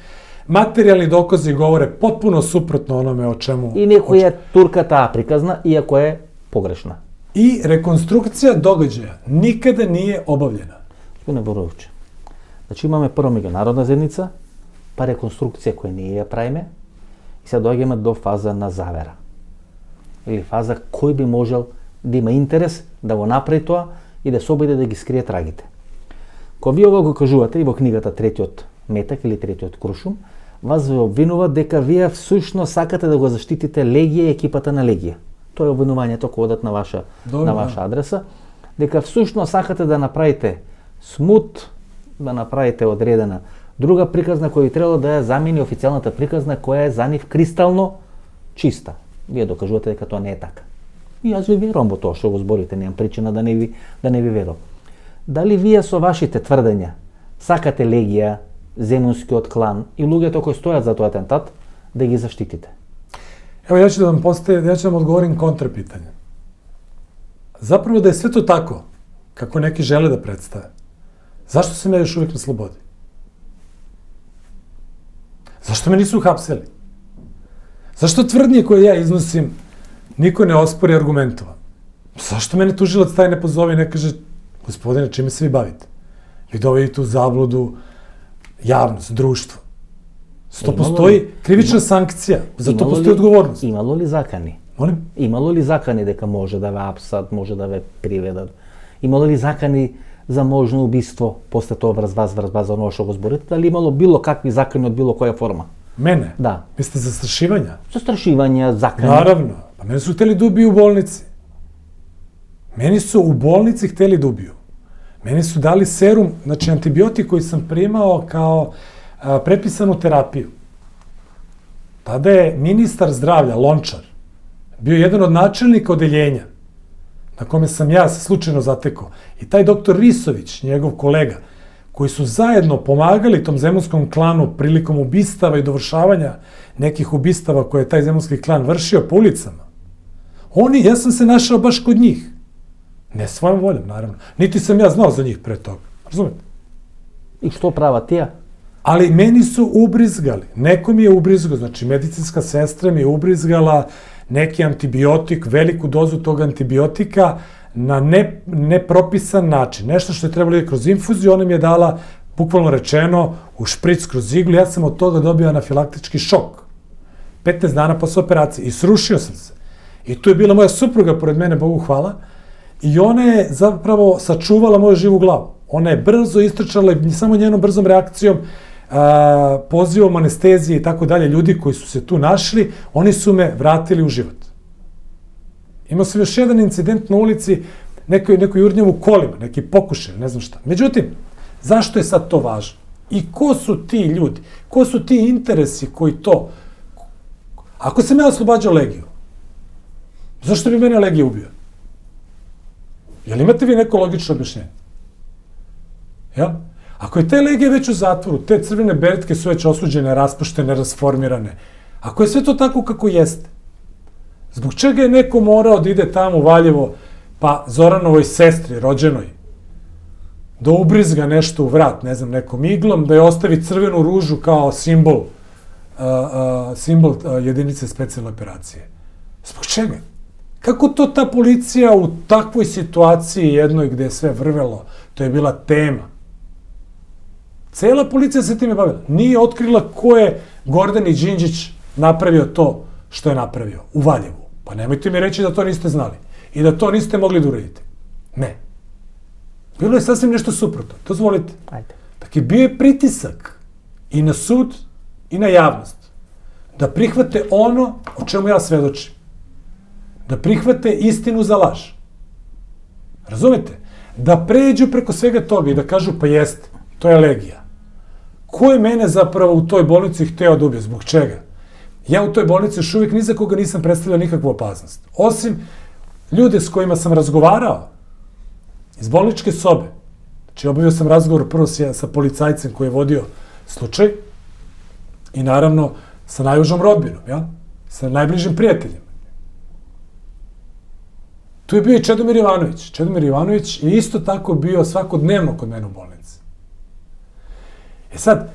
Materijalni dokazi govore potpuno suprotno onome o čemu... И некој е турката приказна, иако е погрешна. I rekonstrukcija događaja nikada nije obavljena. Господине Боровче, значи имаме прво меѓународна заедница, па реконструкција која ние ја правиме, и сега доаѓаме до фаза на завера. Или фаза кој би можел да има интерес да го направи тоа и да се обиде да ги скрие трагите. Кога ви ова го кажувате и во книгата Третиот метак или Третиот крушум, вас ве обвинува дека вие всушност сакате да го заштитите Легија и екипата на Легија. Тоа е обвинувањето кој одат на ваша адреса, дека всушност сакате да направите смут, да направите одредена друга приказна која требало да ја замени официјалната приказна која е за нив кристално чиста. Вие докажувате дека тоа не е така. И јас ви верувам во тоа што го зборите, немам причина да не ви верувам. Дали вие со вашите тврдења сакате Легија, Земунскиот клан и луѓето кои стојат за тој атентат да ги заштитите? Evo, ja ću da vam odgovorim kontrapitanje. Zapravo da je sve to tako, kako neki žele da predstave, zašto sam ja još uvijek na slobodi? Zašto me nisu uhapsili? Zašto tvrdnje koje ja iznosim niko ne ospori argumentovan? Zašto mene tužilac taj ne pozove i ne kaže, gospodine, čime se vi bavite? Vi dovedite u zabludu javnost, društvo. Zato postoji krivična sankcija, zato postoji odgovornost. Имало ли закани? Molim? Имало ли закани дека може да ве апсат, може да ве приведат? Имало ли закани за можно убиство после тоа врз вас за оно што го зборите? Дали имало било какви закани од било која форма? Mene? Да. Mislite zastrašivanja? Zastrašivanja, zakani. Naravno. Pa mene su hteli da ubiju u bolnici. Meni su u bolnici hteli da ubiju. Meni su dali serum, znači antibiotik koji sam primao kao prepisanu terapiju. Tada je ministar zdravlja, Lončar, bio jedan od načelnika odeljenja na kome sam ja se slučajno zatekao. I taj doktor Risović, njegov kolega, koji su zajedno pomagali tom zemunskom klanu prilikom ubistava i dovršavanja nekih ubistava koje je taj zemunski klan vršio po ulicama. Ja sam se našao baš kod njih. Ne svojom voljom, naravno. Niti sam ja znao za njih pre toga. Razumete? I što prava tija? Ali meni su ubrizgali. Neko mi je ubrizgao, znači medicinska sestra mi je ubrizgala neki antibiotik, veliku dozu tog antibiotika na nepropisan način. Nešto što je trebalo da kroz infuziju, ona mi je dala, bukvalno rečeno, u špric kroz iglu. Ja sam od toga dobio anafilaktički šok. 15 dana posle operacije. I srušio sam se. I tu je bila moja supruga pored mene, Bogu hvala. I ona je zapravo sačuvala moju živu glavu. Ona je brzo istrčala i samo njenom brzom reakcijom, pozivom anestezije i tako dalje, ljudi koji su se tu našli, oni su me vratili u život. Imao sam još jedan incident na ulici, neko jurnjavu kolima, neki pokušaj, ne znam šta. Međutim, zašto je sad to važno? I ko su ti ljudi? Ko su ti interesi koji to? Ako sam ja oslobađao Legiju, zašto bi mene Legija ubio? Jel imate vi neko logično objašnjenje? Ja? Ako je te Legije već u zatvoru, te crvene beretke su već osuđene, raspuštene, rasformirane, ako je sve to tako kako jeste, zbog čega je neko morao da ide tamo u Valjevo, pa Zoranovoj sestri, rođenoj, da ubrizga nešto u vrat, ne znam, nekom iglom, da je ostavi crvenu ružu kao simbol jedinice specijalne operacije? Zbog čega? Kako to ta policija u takvoj situaciji jednoj gde je sve vrvelo, to je bila tema. Cela policija se time bavila. Nije otkrila ko je Gordani Đinđić napravio to što je napravio u Valjevu. Pa nemojte mi reći da to niste znali i da to niste mogli da uradite. Ne. Bilo je sasvim nešto suprotno. Dozvolite. Dakle, bio je pritisak i na sud i na javnost da prihvate ono o čemu ja svedočim. Da prihvate istinu za laž. Razumete? Da pređu preko svega toga i da kažu pa jeste, to je Legija. Ko je mene zapravo u toj bolnici hteo da ubije? Zbog čega? Ja u toj bolnici još uvijek ni za koga nisam predstavljao nikakvu opasnost. Osim ljude s kojima sam razgovarao iz bolničke sobe. Znači, obavio sam razgovor prvo sa policajcem koji je vodio slučaj i naravno sa najužom rodbinom, ja? Sa najbližim prijateljem. Tu je bio i Čedomir Jovanović. Čedomir Jovanović je isto tako bio svakodnevno kod mene u bolnici. E sad,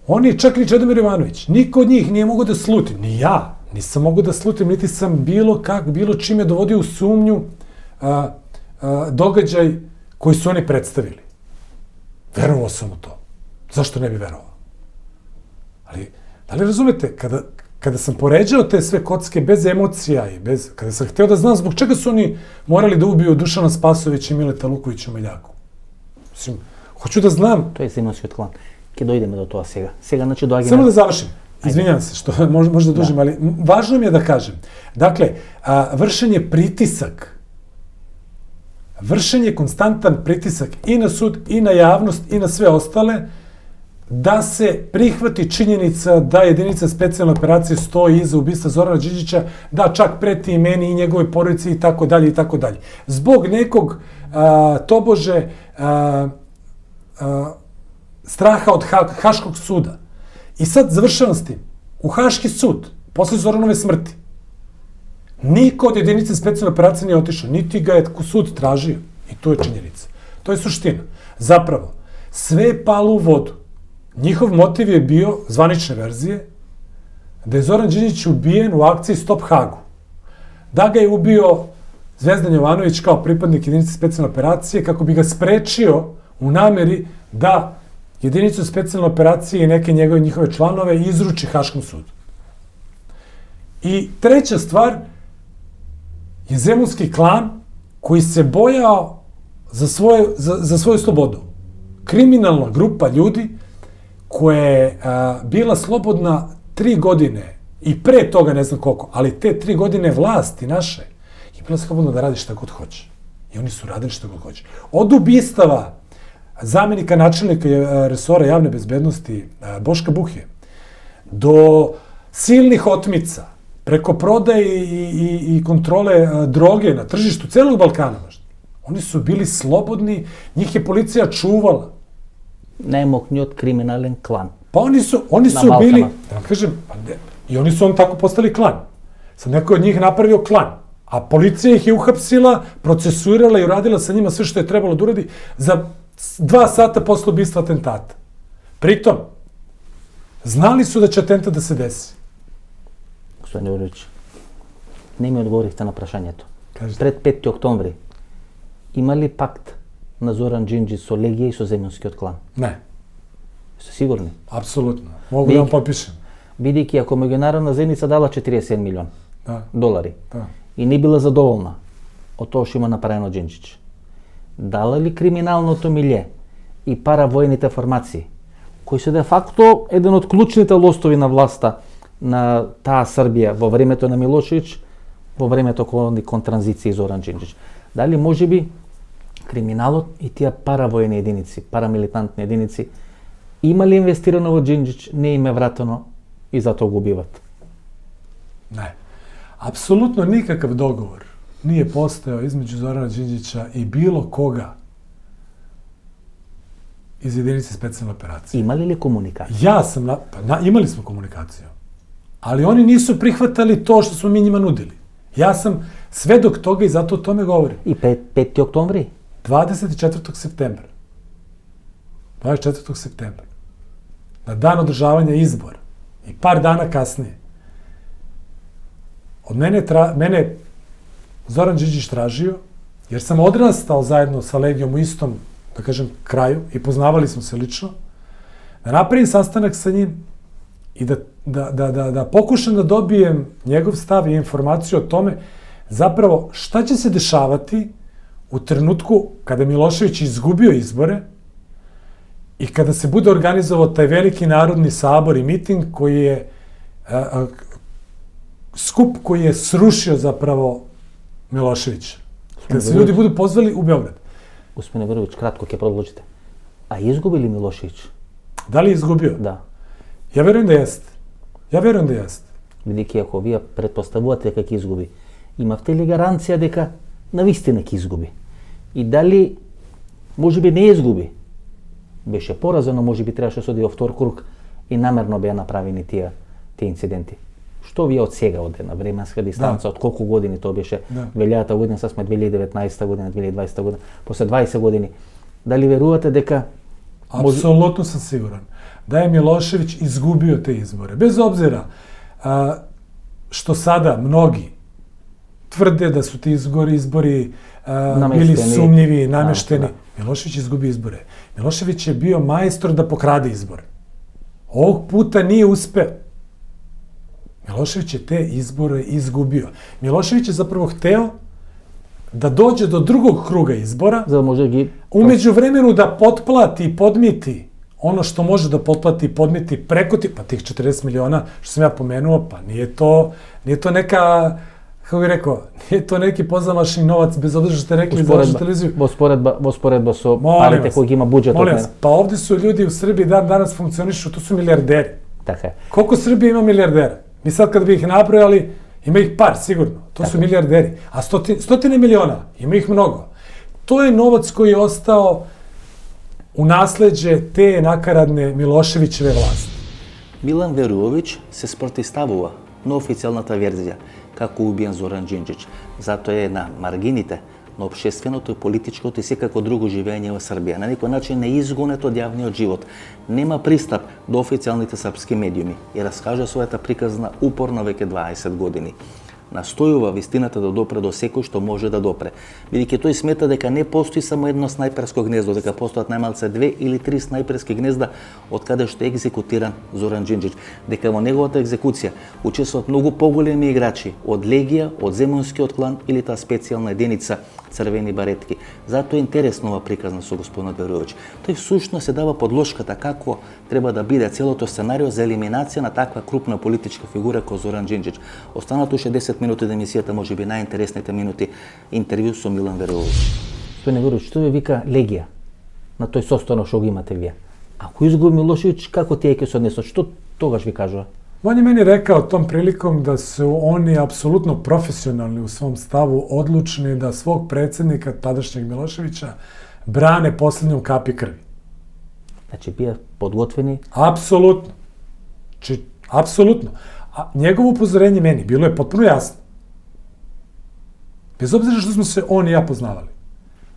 on je čak ni Čedomir Jovanović. Niko od njih nije mogao da sluti. Ni ja. Nisam mogao da slutim, niti sam bilo čime dovodio u sumnju događaj koji su oni predstavili. Verovao sam u to. Zašto ne bi verovao? Ali, da li razumete, kada sam poređao te sve kocke bez emocija i kada sam hteo da znam zbog čega su oni morali da ubiju Dušana Spasovića i Mileta Lukovića u Maljaku. Mislim, hoću da znam. To je Zemunski klан. Ке дојдеме до тоа сега. Сега, значи, доаѓаме... Само да завршим. Izvinjam se što možda dužim, ali važno mi je da kažem. Dakle, vršen je konstantan pritisak i na sud, i na javnost, i na sve ostale, da se prihvati činjenica da jedinica specijalne operacije stoji iza ubistva Zorana Đinđića, da čak preti i meni i njegove porodice i tako dalje i tako dalje. Zbog nekog tobože straha od Haškog suda. I sad završavam s tim. U Haški sud, posle Zoranove smrti, niko od jedinice specijalne operacije nije otišao, niti ga je sud tražio. I to je činjenica. To je suština. Zapravo, sve je palo u vodu. Njihov motiv je bio, zvanične verzije, da je Zoran Đinđić ubijen u akciji Stop Hagu. Da ga je ubio Zvezdan Jovanović kao pripadnik jedinice specijalne operacije kako bi ga sprečio u nameri da jedinicu specijalne operacije i neke njihove članove izruči Haškom sudu. I treća stvar je zemunski klan koji se bojao za svoju slobodu. Kriminalna grupa ljudi koja je bila slobodna 3 godine i pre toga ne znam koliko, ali te 3 godine vlasti naše je bila slobodna da radi šta god hoće. I oni su radili šta god hoće. Od ubistava zamenika načelnika resora javne bezbednosti Boška Buhije do silnih otmica, preko prodaje i kontrole droge na tržištu celog Balkana. Oni su bili slobodni, njih je policija čuvala. Najmoknjot kriminalen klан. Pa oni su bili, da vam kažem, i oni su tako postali klan. Sad neko od njih napravio klan, a policija ih je uhapsila, procesuirala i uradila sa njima sve što je trebalo da uradi za 2 sata posle ubistva atentata. Pritom, znali su da će atentat da se desi. Gospodin Jurić, ne mi odgovorite na prašanjето. Kažete. Пред 5. октомври има ли пакт на Зоран Джинđić со Легија и со земјонскиот клан? Ne, Сте сигурни? apsolutno. Mogu da vam potpišem. Бидејќи ако меѓународна заедница дала 41 милион долари Da. и не била задоволна од тоа што има направено Джинđić, дала ли криминалното милје и паравојните формации, кои се де факто еден од клучните лостови на власта на таа Србија во времето на Милошевиќ, во времето кон транзиција Зоран Джинđić. Дали може би криминалот и тие паравојни единици, парамилитантни единици, има ли инвестирано во Джинđić, не им е вратено и затоа го убиват? Ne. Apsolutno nikakav dogovor nije postojao između Zorana Đinđića i bilo koga iz jedinice specijalne operacije. Има ли комуникација? Ja sam, imali smo komunikaciju, ali oni nisu prihvatali to što smo mi njima nudili. Ja sam svedok toga i zato o tome govorim. И 5. октомври? 24. septembra. 24. septembra. Na dan održavanja izbora. I par dana kasnije. Od mene Zoran Đinđić tražio, jer sam odrastao zajedno sa Legijom u istom, da kažem, kraju i poznavali smo se lično, da napravim sastanak sa njim i da pokušam da dobijem njegov stav i informaciju o tome zapravo šta će se dešavati u trenutku kada Milošević izgubio izbore i kada se bude organizovao taj veliki narodni sabor i miting koji je skup koji je srušio zapravo Miloševića. Kada se ljudi budu pozvali u Beograd. Господине Верович, кратко ќе продолжите. А изгуби ли Милошевиć? Da li je izgubio? Да. Ja verujem da jeste. Ja verujem da jeste. Бидејќи ако вие претпоставувате дека ќе изгуби, имавте ли гаранција дека навистина ќе изгуби? И дали можеби не изгуби? Беше поразено, можеби требаше да се оди во втор круг и намерно беа направени тие инциденти. Што вие од сега, од една временска дистанца, од колку години тоа беше? 2000 година, сега сме 2019 година, 2020 година, после 20 години. Дали верувате дека... Apsolutno sam siguran da je Milošević izgubio te izbore. Bez obzira što sada mnogi tvrde da su ti izbori bili sumnjivi, namešteni. Milošević izgubio izbore. Milošević je bio majstor da pokrade izbore. Ovog puta nije uspeo. Milošević je te izbore izgubio. Milošević je zapravo hteo da dođe do drugog kruga izbora, За да може ги... umeđu vremenu da potplati i podmiti ono što može da potplati i podmiti preko pa tih 40 miliona što sam ja pomenuo, pa nije to neka, kako bih rekao, nije to neki pozamašni novac, bez obzira što ste rekli za vašu televiziju. Vosporedba su parite kojeg ima budžet. Molim vas, pa ovdje su ljudi u Srbiji danas funkcionišu, to su milijarderi. Tako je. Koliko Srbija ima milijardera? Mi sad kad bi ih nabrojali, ima ih par sigurno, to su milijarderi. A stotine miliona, ima ih mnogo. To je novac koji je ostao u nasleđe te nakaradne Miloševićeve vlasti. Милан Веруовиќ се спротивставува на официјалната верзија како убиен Зоран Џинџич. Затоа е на маргините на општественото и политичкото и секако друго живење во Србија. На некој начин е изгонет од јавниот живот. Нема пристап до официјалните српски медиуми и раскажа својата приказна упорно веќе 20 години. Настојува вистината да допре до секој што може да допре. Бидејќи тој смета дека не постои само едно снајперско гнездо, дека постојат најмалце 2 или 3 снајперски гнезда од каде што е екзекутиран Зоран Џинџич. Дека во неговата екзекуција учествуваат многу поголеми играчи од Легија, од Земунскиот клан или таа специјална единица Црвени баретки. Затоа е интересно ова приказна со господинот Веруовиќ. Тој всушност се дава подложката како треба да биде целото сценарио за елиминација на таква крупна политичка фигура како Зоран Џинџич. Останат уште 10 минути од емисијата, може би најинтересните минути, интервју со Милан Веруовиќ. Тој не веруваш, што ви вика Легија на тој состанок што го имате вие? Ако изгуби Милошевиќ, како тие ќе се однесат? Што тогаш ви кажува? On je meni rekao tom prilikom da su oni apsolutno profesionalni u svom stavu, odlučni da svog predsjednika, tadašnjeg Miloševića, brane posljednjom kapi krvi. Значи бија подготвени? Apsolutno. Apsolutno. A njegovo upozorenje meni bilo je potpuno jasno. Bez obzira što smo se on i ja poznavali.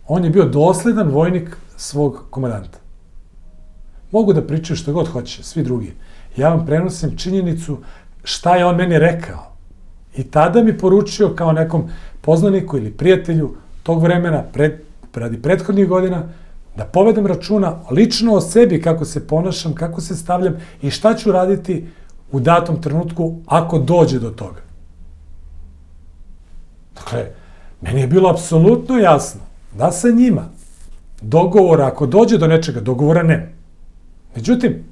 On je bio dosledan vojnik svog komandanta. Mogu da pričaju što god hoće, svi drugi. Ja vam prenosim činjenicu šta je on meni rekao. I tada mi poručio kao nekom poznaniku ili prijatelju tog vremena, radi prethodnih godina, da povedem računa lično o sebi, kako se ponašam, kako se stavljam i šta ću raditi u datom trenutku ako dođe do toga. Dakle, meni je bilo apsolutno jasno da sa njima dogovora, ako dođe do nečega, dogovora nema. Međutim,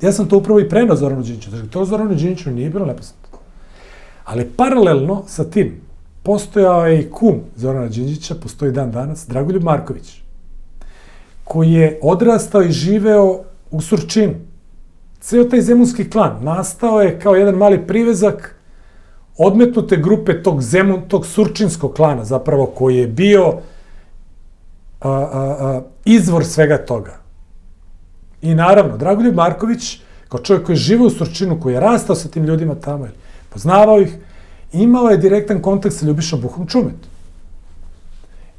ja sam to upravo i prenao Zoranu Đinđiću. Dakle, to Zoranu Đinđiću nije bilo nepoznato. Ali paralelno sa tim postojao je i kum Zorana Đinđića, postoji dan danas, Dragoljub Marković, koji je odrastao i živeo u Surčinu. Ceo taj zemunski klan nastao je kao jedan mali privezak odmetnute grupe tog surčinskog klana, zapravo, koji je bio izvor svega toga. I naravno, Dragoljub Marković, kao čovjek koji žive u Surčinu, koji je rastao sa tim ljudima tamo, poznavao ih, imao je direktan kontakt sa Ljubišom Buhom Čumetom.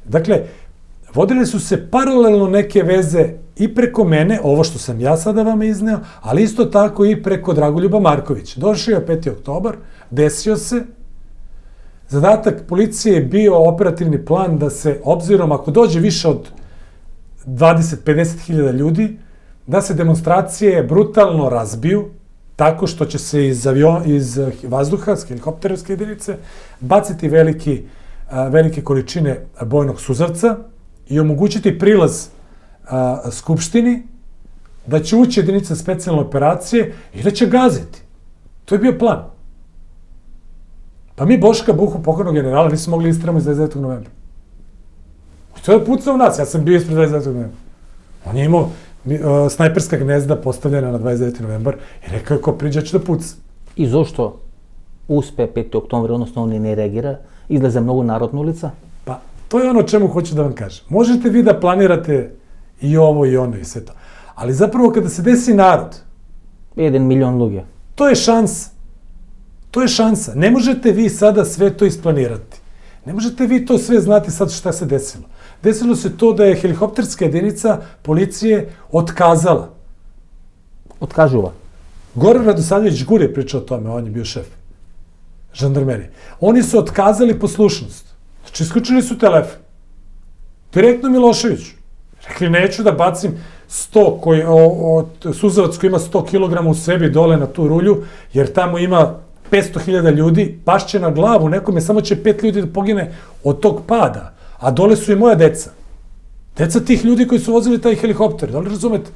Dakle, vodile su se paralelno neke veze i preko mene, ovo što sam ja sada vam izneo, ali isto tako i preko Dragoljuba Markovića. Došao je 5. oktobar, desio se. Zadatak policije je bio operativni plan da se, obzirom ako dođe više od 20-50 hiljada ljudi, da se demonstracije brutalno razbiju, tako što će se iz vazduha, s helikopterske jedinice, baciti velike količine bojnog suzavca i omogućiti prilaz Skupštini, da će ući jedinica specijalne operacije i da će gaziti. To je bio plan. Pa mi Boška Buhu, pokojnog generala, nismo mogli istramo iz 29. novembra. I to je pucao u nas, ja sam bio ispred 29. novembra. On je imao snajperska gnezda postavljena na 29. novembar i rekao je ko priđe će da puca. И зошто uspe 5. октомври, односно он не реагира, излезе многу народ на улица? Pa, to je ono čemu hoću da vam kažem. Možete vi da planirate i ovo i ono i sve to. Ali zapravo kada se desi narod, 1 милион луѓе. to je šansa. To je šansa. Ne možete vi sada sve to isplanirati. Ne možete vi to sve znati sad šta se desilo. Desilo se to da je helikopterska jedinica policije otkazala. Откажува. Goran Radosavljević Gur je pričao o tome, on je bio šef žandarmerije. Oni su otkazali poslušnost. Znači, isključili su telefon. Direktno Miloševiću. Rekli, neću da bacim suzavac koji ima 100 kg u sebi dole na tu rulju, jer tamo ima 500.000 ljudi, pašće na glavu, nekome samo će 5 ljudi da pogine od tog pada. A dole su i moja deca. Deca tih ljudi koji su vozili taj helikopter, da li razumete?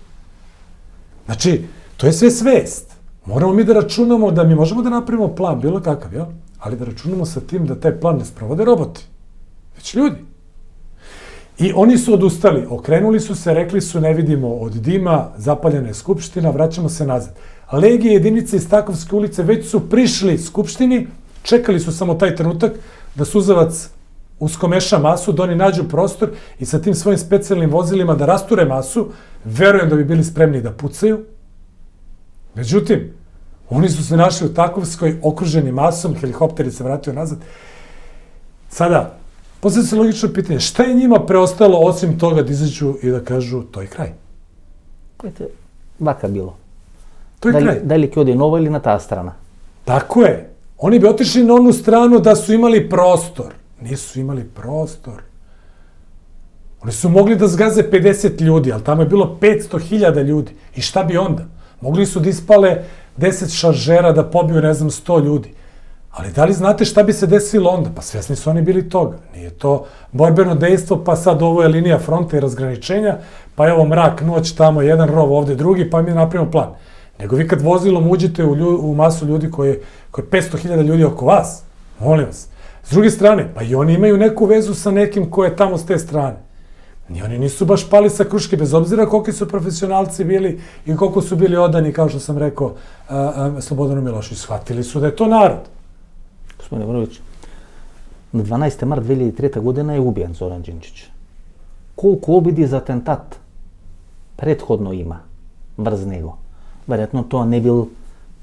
Znači, to je sve svest. Moramo mi da računamo da mi možemo da napravimo plan, bilo kakav, jel? Ali da računamo sa tim da taj plan ne sprovode roboti, već ljudi. I oni su odustali, okrenuli su se, rekli su ne vidimo od dima, zapaljena je Skupština, vraćamo se nazad. Legije jedinice iz Takovske ulice već su prišli Skupštini, čekali su samo taj trenutak da suzavac uskomeša masu, da oni nađu prostor i sa tim svojim specijalnim vozilima da rasture masu, verujem da bi bili spremni da pucaju. Međutim, oni su se našli u Takovskoj, okruženi masom, helikopter se vratio nazad. Sada, postavlja se logično pitanje, šta je njima preostalo osim toga da izađu i da kažu to je kraj? Vidite, vaka bilo. To je kraj. Da li ki ode nova ili na ta strana? Tako je. Oni bi otišli na onu stranu da su imali prostor. Nisu imali prostor. Oni su mogli da zgaze 50 ljudi, ali tamo je bilo 500.000 ljudi. I šta bi onda? Mogli su da ispale 10 šaržera da pobiju, ne znam, 100 ljudi. Ali da li znate šta bi se desilo onda? Pa svjesni su oni bili toga. Nije to borbeno dejstvo, pa sad ovo je linija fronta i razgraničenja, pa je ovo mrak, noć, tamo jedan rov, ovde drugi, pa mi napravimo plan. Nego vi kad vozilom uđete u masu ljudi koji je 500.000 ljudi oko vas, molim vas. S druge strane, pa i oni imaju neku vezu sa nekim ko je tamo s te strane. Ni oni nisu baš pali sa kruške, bez obzira koliki su profesionalci bili i koliko su bili odani, kao što sam rekao, Slobodanu Miloševiću. Shvatili su da je to narod. Gospodine Vrlović, na 12. mart 2003. godina je ubijen Zoran Đinđić. Koliko obidi za atentat prethodno ima vrz njego? Verjetno to ne bil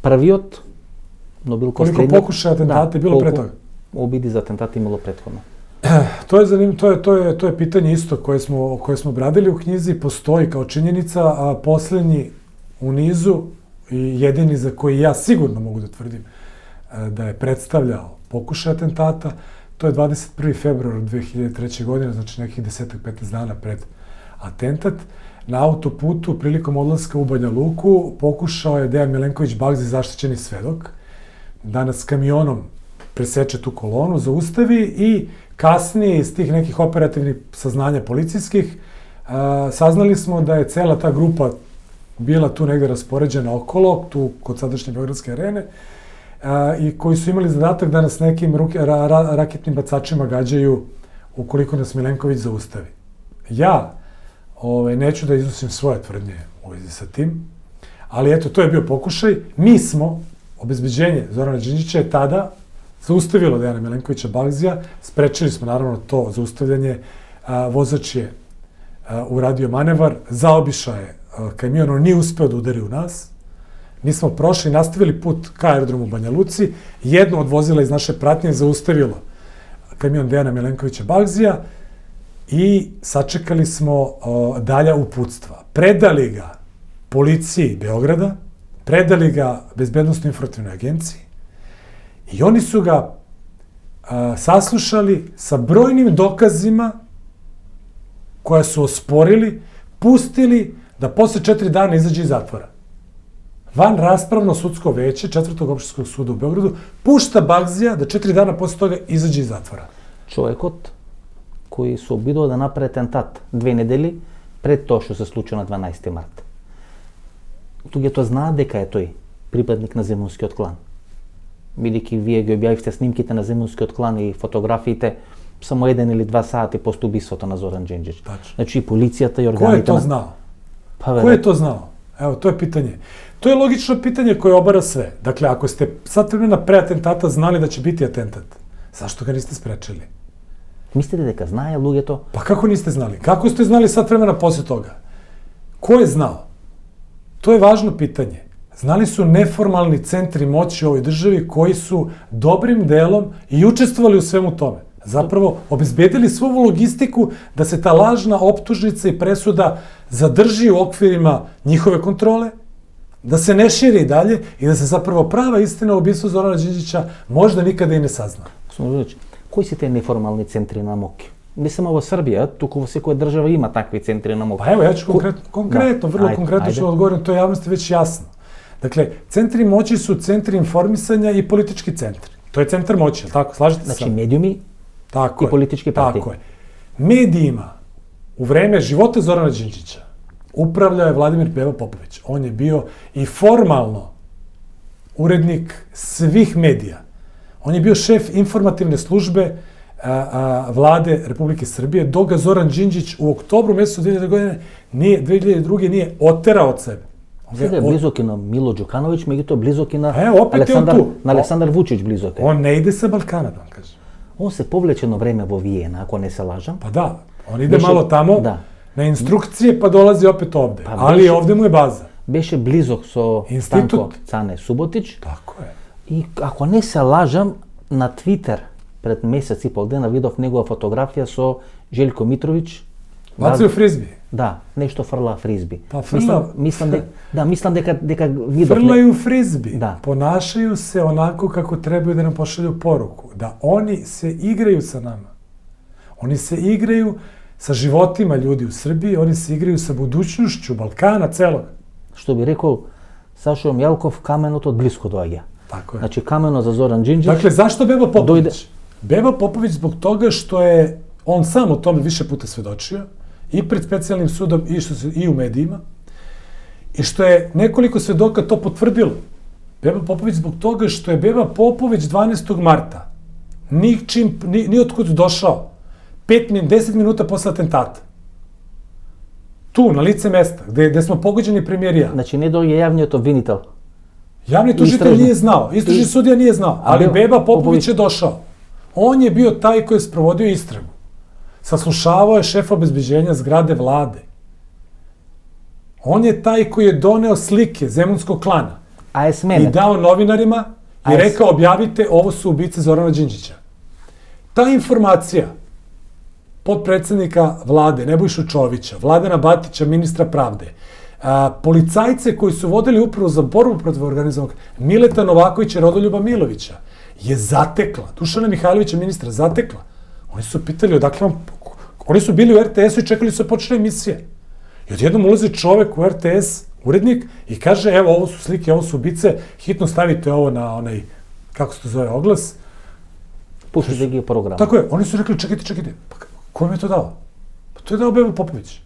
prviot, no bil koliko poslednjak. pokušaja atentata je bilo pre toga? Obidi za atentat imalo prethodno. To je zanimljivo, to je pitanje isto koje smo obradili u knjizi, postoji kao činjenica, a poslednji u nizu i jedini za koji ja sigurno mogu da tvrdim da je predstavljao pokušaj atentata, to je 21. februar 2003. godine, znači nekih 10-15 dana pred atentat. Na autoputu, prilikom odlaska u Banja Luku, pokušao je Dejan Milenković Bagzi, zaštićeni svedok, da nas kamionom preseče tu kolonu, zaustavi i kasnije iz tih nekih operativnih saznanja policijskih saznali smo da je cela ta grupa bila tu negde raspoređena okolo, tu kod sadašnje Beogradske arene, i koji su imali zadatak da nas nekim raketnim bacačima gađaju ukoliko nas Milenković zaustavi. Ja neću da iznosim svoje tvrdnje u vezi sa tim, ali eto, to je bio pokušaj. Mi smo, obezbeđenje Zorana Đinđića je tada zaustavilo Dejana Milenkovića Bagzija, sprečili smo naravno to zaustavljanje, vozač je uradio manevar, zaobišao je kamion, on nije uspeo da udari u nas. Mi smo prošli, nastavili put ka aerodromu Banja Luci, jedno od vozila iz naše pratnje zaustavilo kamion Dejana Milenkovića Bagzija i sačekali smo dalja uputstva. Predali ga policiji Beograda, predali ga Bezbednosno-informativnoj agenciji i oni su ga saslušali sa brojnim dokazima koja su osporili, pustili da posle 4 dana izađe iz zatvora. Van raspravno sudsko veće 4. opštinskog suda u Beogradu pušta Bagzija da 4 dana posle toga izađe iz zatvora. Човекот кој се обидува да направи атентат 2 недели пред тоа што се случи на 12. март. Луѓето знаат дека е тој припадник на Земунскиот клан. Бидејќи вие ги објавивте снимките на Земунскиот клан и фотографиите само 1 или 2 сати после убиството на Зоран Đinđić. Значи и полицијата и органите... Кој е то знao? Кој е то знao? Evo, to je pitanje. To je logično pitanje koje obara sve. Dakle, ako ste sad vremena pre atentata znali da će biti atentat, zašto ga niste sprečili? Mislite дека знае луѓето? Pa kako niste znali? Kako ste znali sad vremena posle toga? Ko je znao? To je važno pitanje. Znali su neformalni centri moći u ovoj državi koji su dobrim delom i učestvovali u svemu tome. Zapravo, obezbedili svu ovu logistiku da se ta lažna optužnica i presuda zadrži u okvirima njihove kontrole, da se ne širi dalje i da se zapravo prava istina o ubistvu Zorana Đinđića možda nikada i ne sazna. Кои се тие неформални центри на МОК? Не само во Србија, туку во секоја држава има такви центри на МОК. Pa evo, ja ću konkretno, vrlo konkretno ću odgovorim, to je javnosti već jasno. Dakle, centri moći su centri informisanja i politički centri. To je centar moći, je tako? Slažete se? Znači, medijumi i politički partije. Tako je. Medijima u vreme života Zorana Đinđića upravljao je Vladimir Beba Popović. On je bio i formalno urednik svih medija. On je bio šef informativne službe vlade Republike Srbije, dok ga Zoran Đinđić u oktobru mesecu 2002. nije oterao od sebe. Сега е близок и на Мило Ѓукановиќ, меѓутоа близок и на опет е он ту. Александар Вучиć близок е. Он не иде sa Балкана, да vam kažem. Он се повлече едно време во Виена, ако не се лажам. Pa da, on ide malo tamo, na instrukcije, pa dolazi opet ovde. Ali ovde mu je baza. Беше близок со Станко Цане Суботич. Tako je. И ако не се лажам, на Твитер пред месец и пол дена видов негова фотографија со Желјко Митровиќ. Бацил фризби. Да, нешто фрла фризби. Па фрла... Мислам дека видов... Frlaju frizbi. Da. Ponašaju se onako kako trebaju da nam pošalju poruku. Da oni se igraju sa nama. Oni se igraju sa životima ljudi u Srbiji, oni se igraju sa budućnošću Balkana celog. Што би рекол Сашо Мјалков, каменот од близко доаѓа. Tako je. Значи камено за Зоран Đinđić. Dakle, zašto Beba Popović? Beba Popović zbog toga što je on sam o tome više puta svedočio i pred specijalnim sudom i u medijima i što je nekoliko svedoka to potvrdilo. Beba Popović zbog toga što je Beba Popović 12. marta ni otkud došao 10 minuta posle atentata. Tu, na lice mesta, gde smo pogođeni premijer i ja. Значи не доаѓа јавниот обвинител. Javni tužitelj nije znao, istražni sudija nije znao, ali Beba Popović je došao. On je bio taj koji je sprovodio istragu. Saslušavao je šefa obezbeđenja zgrade vlade. On je taj koji je doneo slike Zemunskog klana i dao novinarima i rekao objavite ovo su ubice Zorana Đinđića. Ta informacija potpredsednika vlade Nebojšu Čovića, Vladana Batića, ministra pravde, policajce koji su vodili upravo za borbu protiv organizovanog Mileta Novakovića i Rodoljuba Milovića je zatekla, Dušana Mihajlovića ministra zatekla. Oni su pitali odakle vam, oni su bili u RTS-u i čekali su da počne emisije. I odjednom ulazi čovek u RTS, urednik, i kaže evo ovo su slike, ovo su ubice, hitno stavite ovo na onaj, kako se to zove, oglas. Пуштите ги програма. Tako je, oni su rekli čekajte, pa ko mi je to dao? Pa to je dao Beba Popović.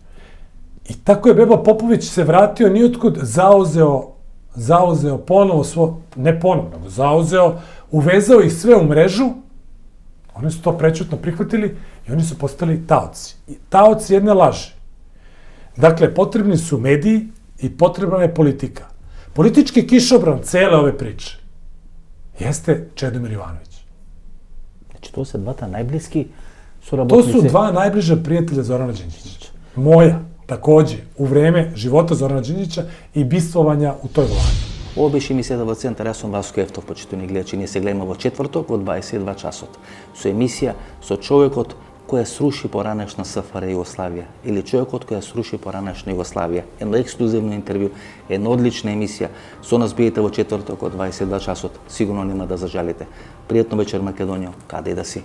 I tako je Beba Popović se vratio nijotkud, zauzeo ponovo ne ponovo, nego zauzeo, uvezao ih sve u mrežu, oni su to prećutno prihvatili i oni su postali taoci. Taoci jedne laži. Dakle, potrebni su mediji i potrebna je politika. Politički kišobran cele ove priče jeste Čedomir Jovanović. Znači, to su двата најблиски соработници. To su dva najbliža prijatelja Zorana Đinđića. Moja, takođe, u vreme života Zorana Đinđića i bistvovanja u toj vladi. Ovo беше емисијата во Центар, јас сум Васко Ефтов, почитувани гледачи. Ние се гледаме во четврток во 22 часот. Со емисија со човекот која сруши поранешна СФР Југославија или човекот која сруши поранешна Југославија. Едно ексклузивно интервју, една одлична емисија. Со нас биете во четврток во 22 часот. Сигурно нема да зажалите. Пријатно вечер, Македонија, каде и да си.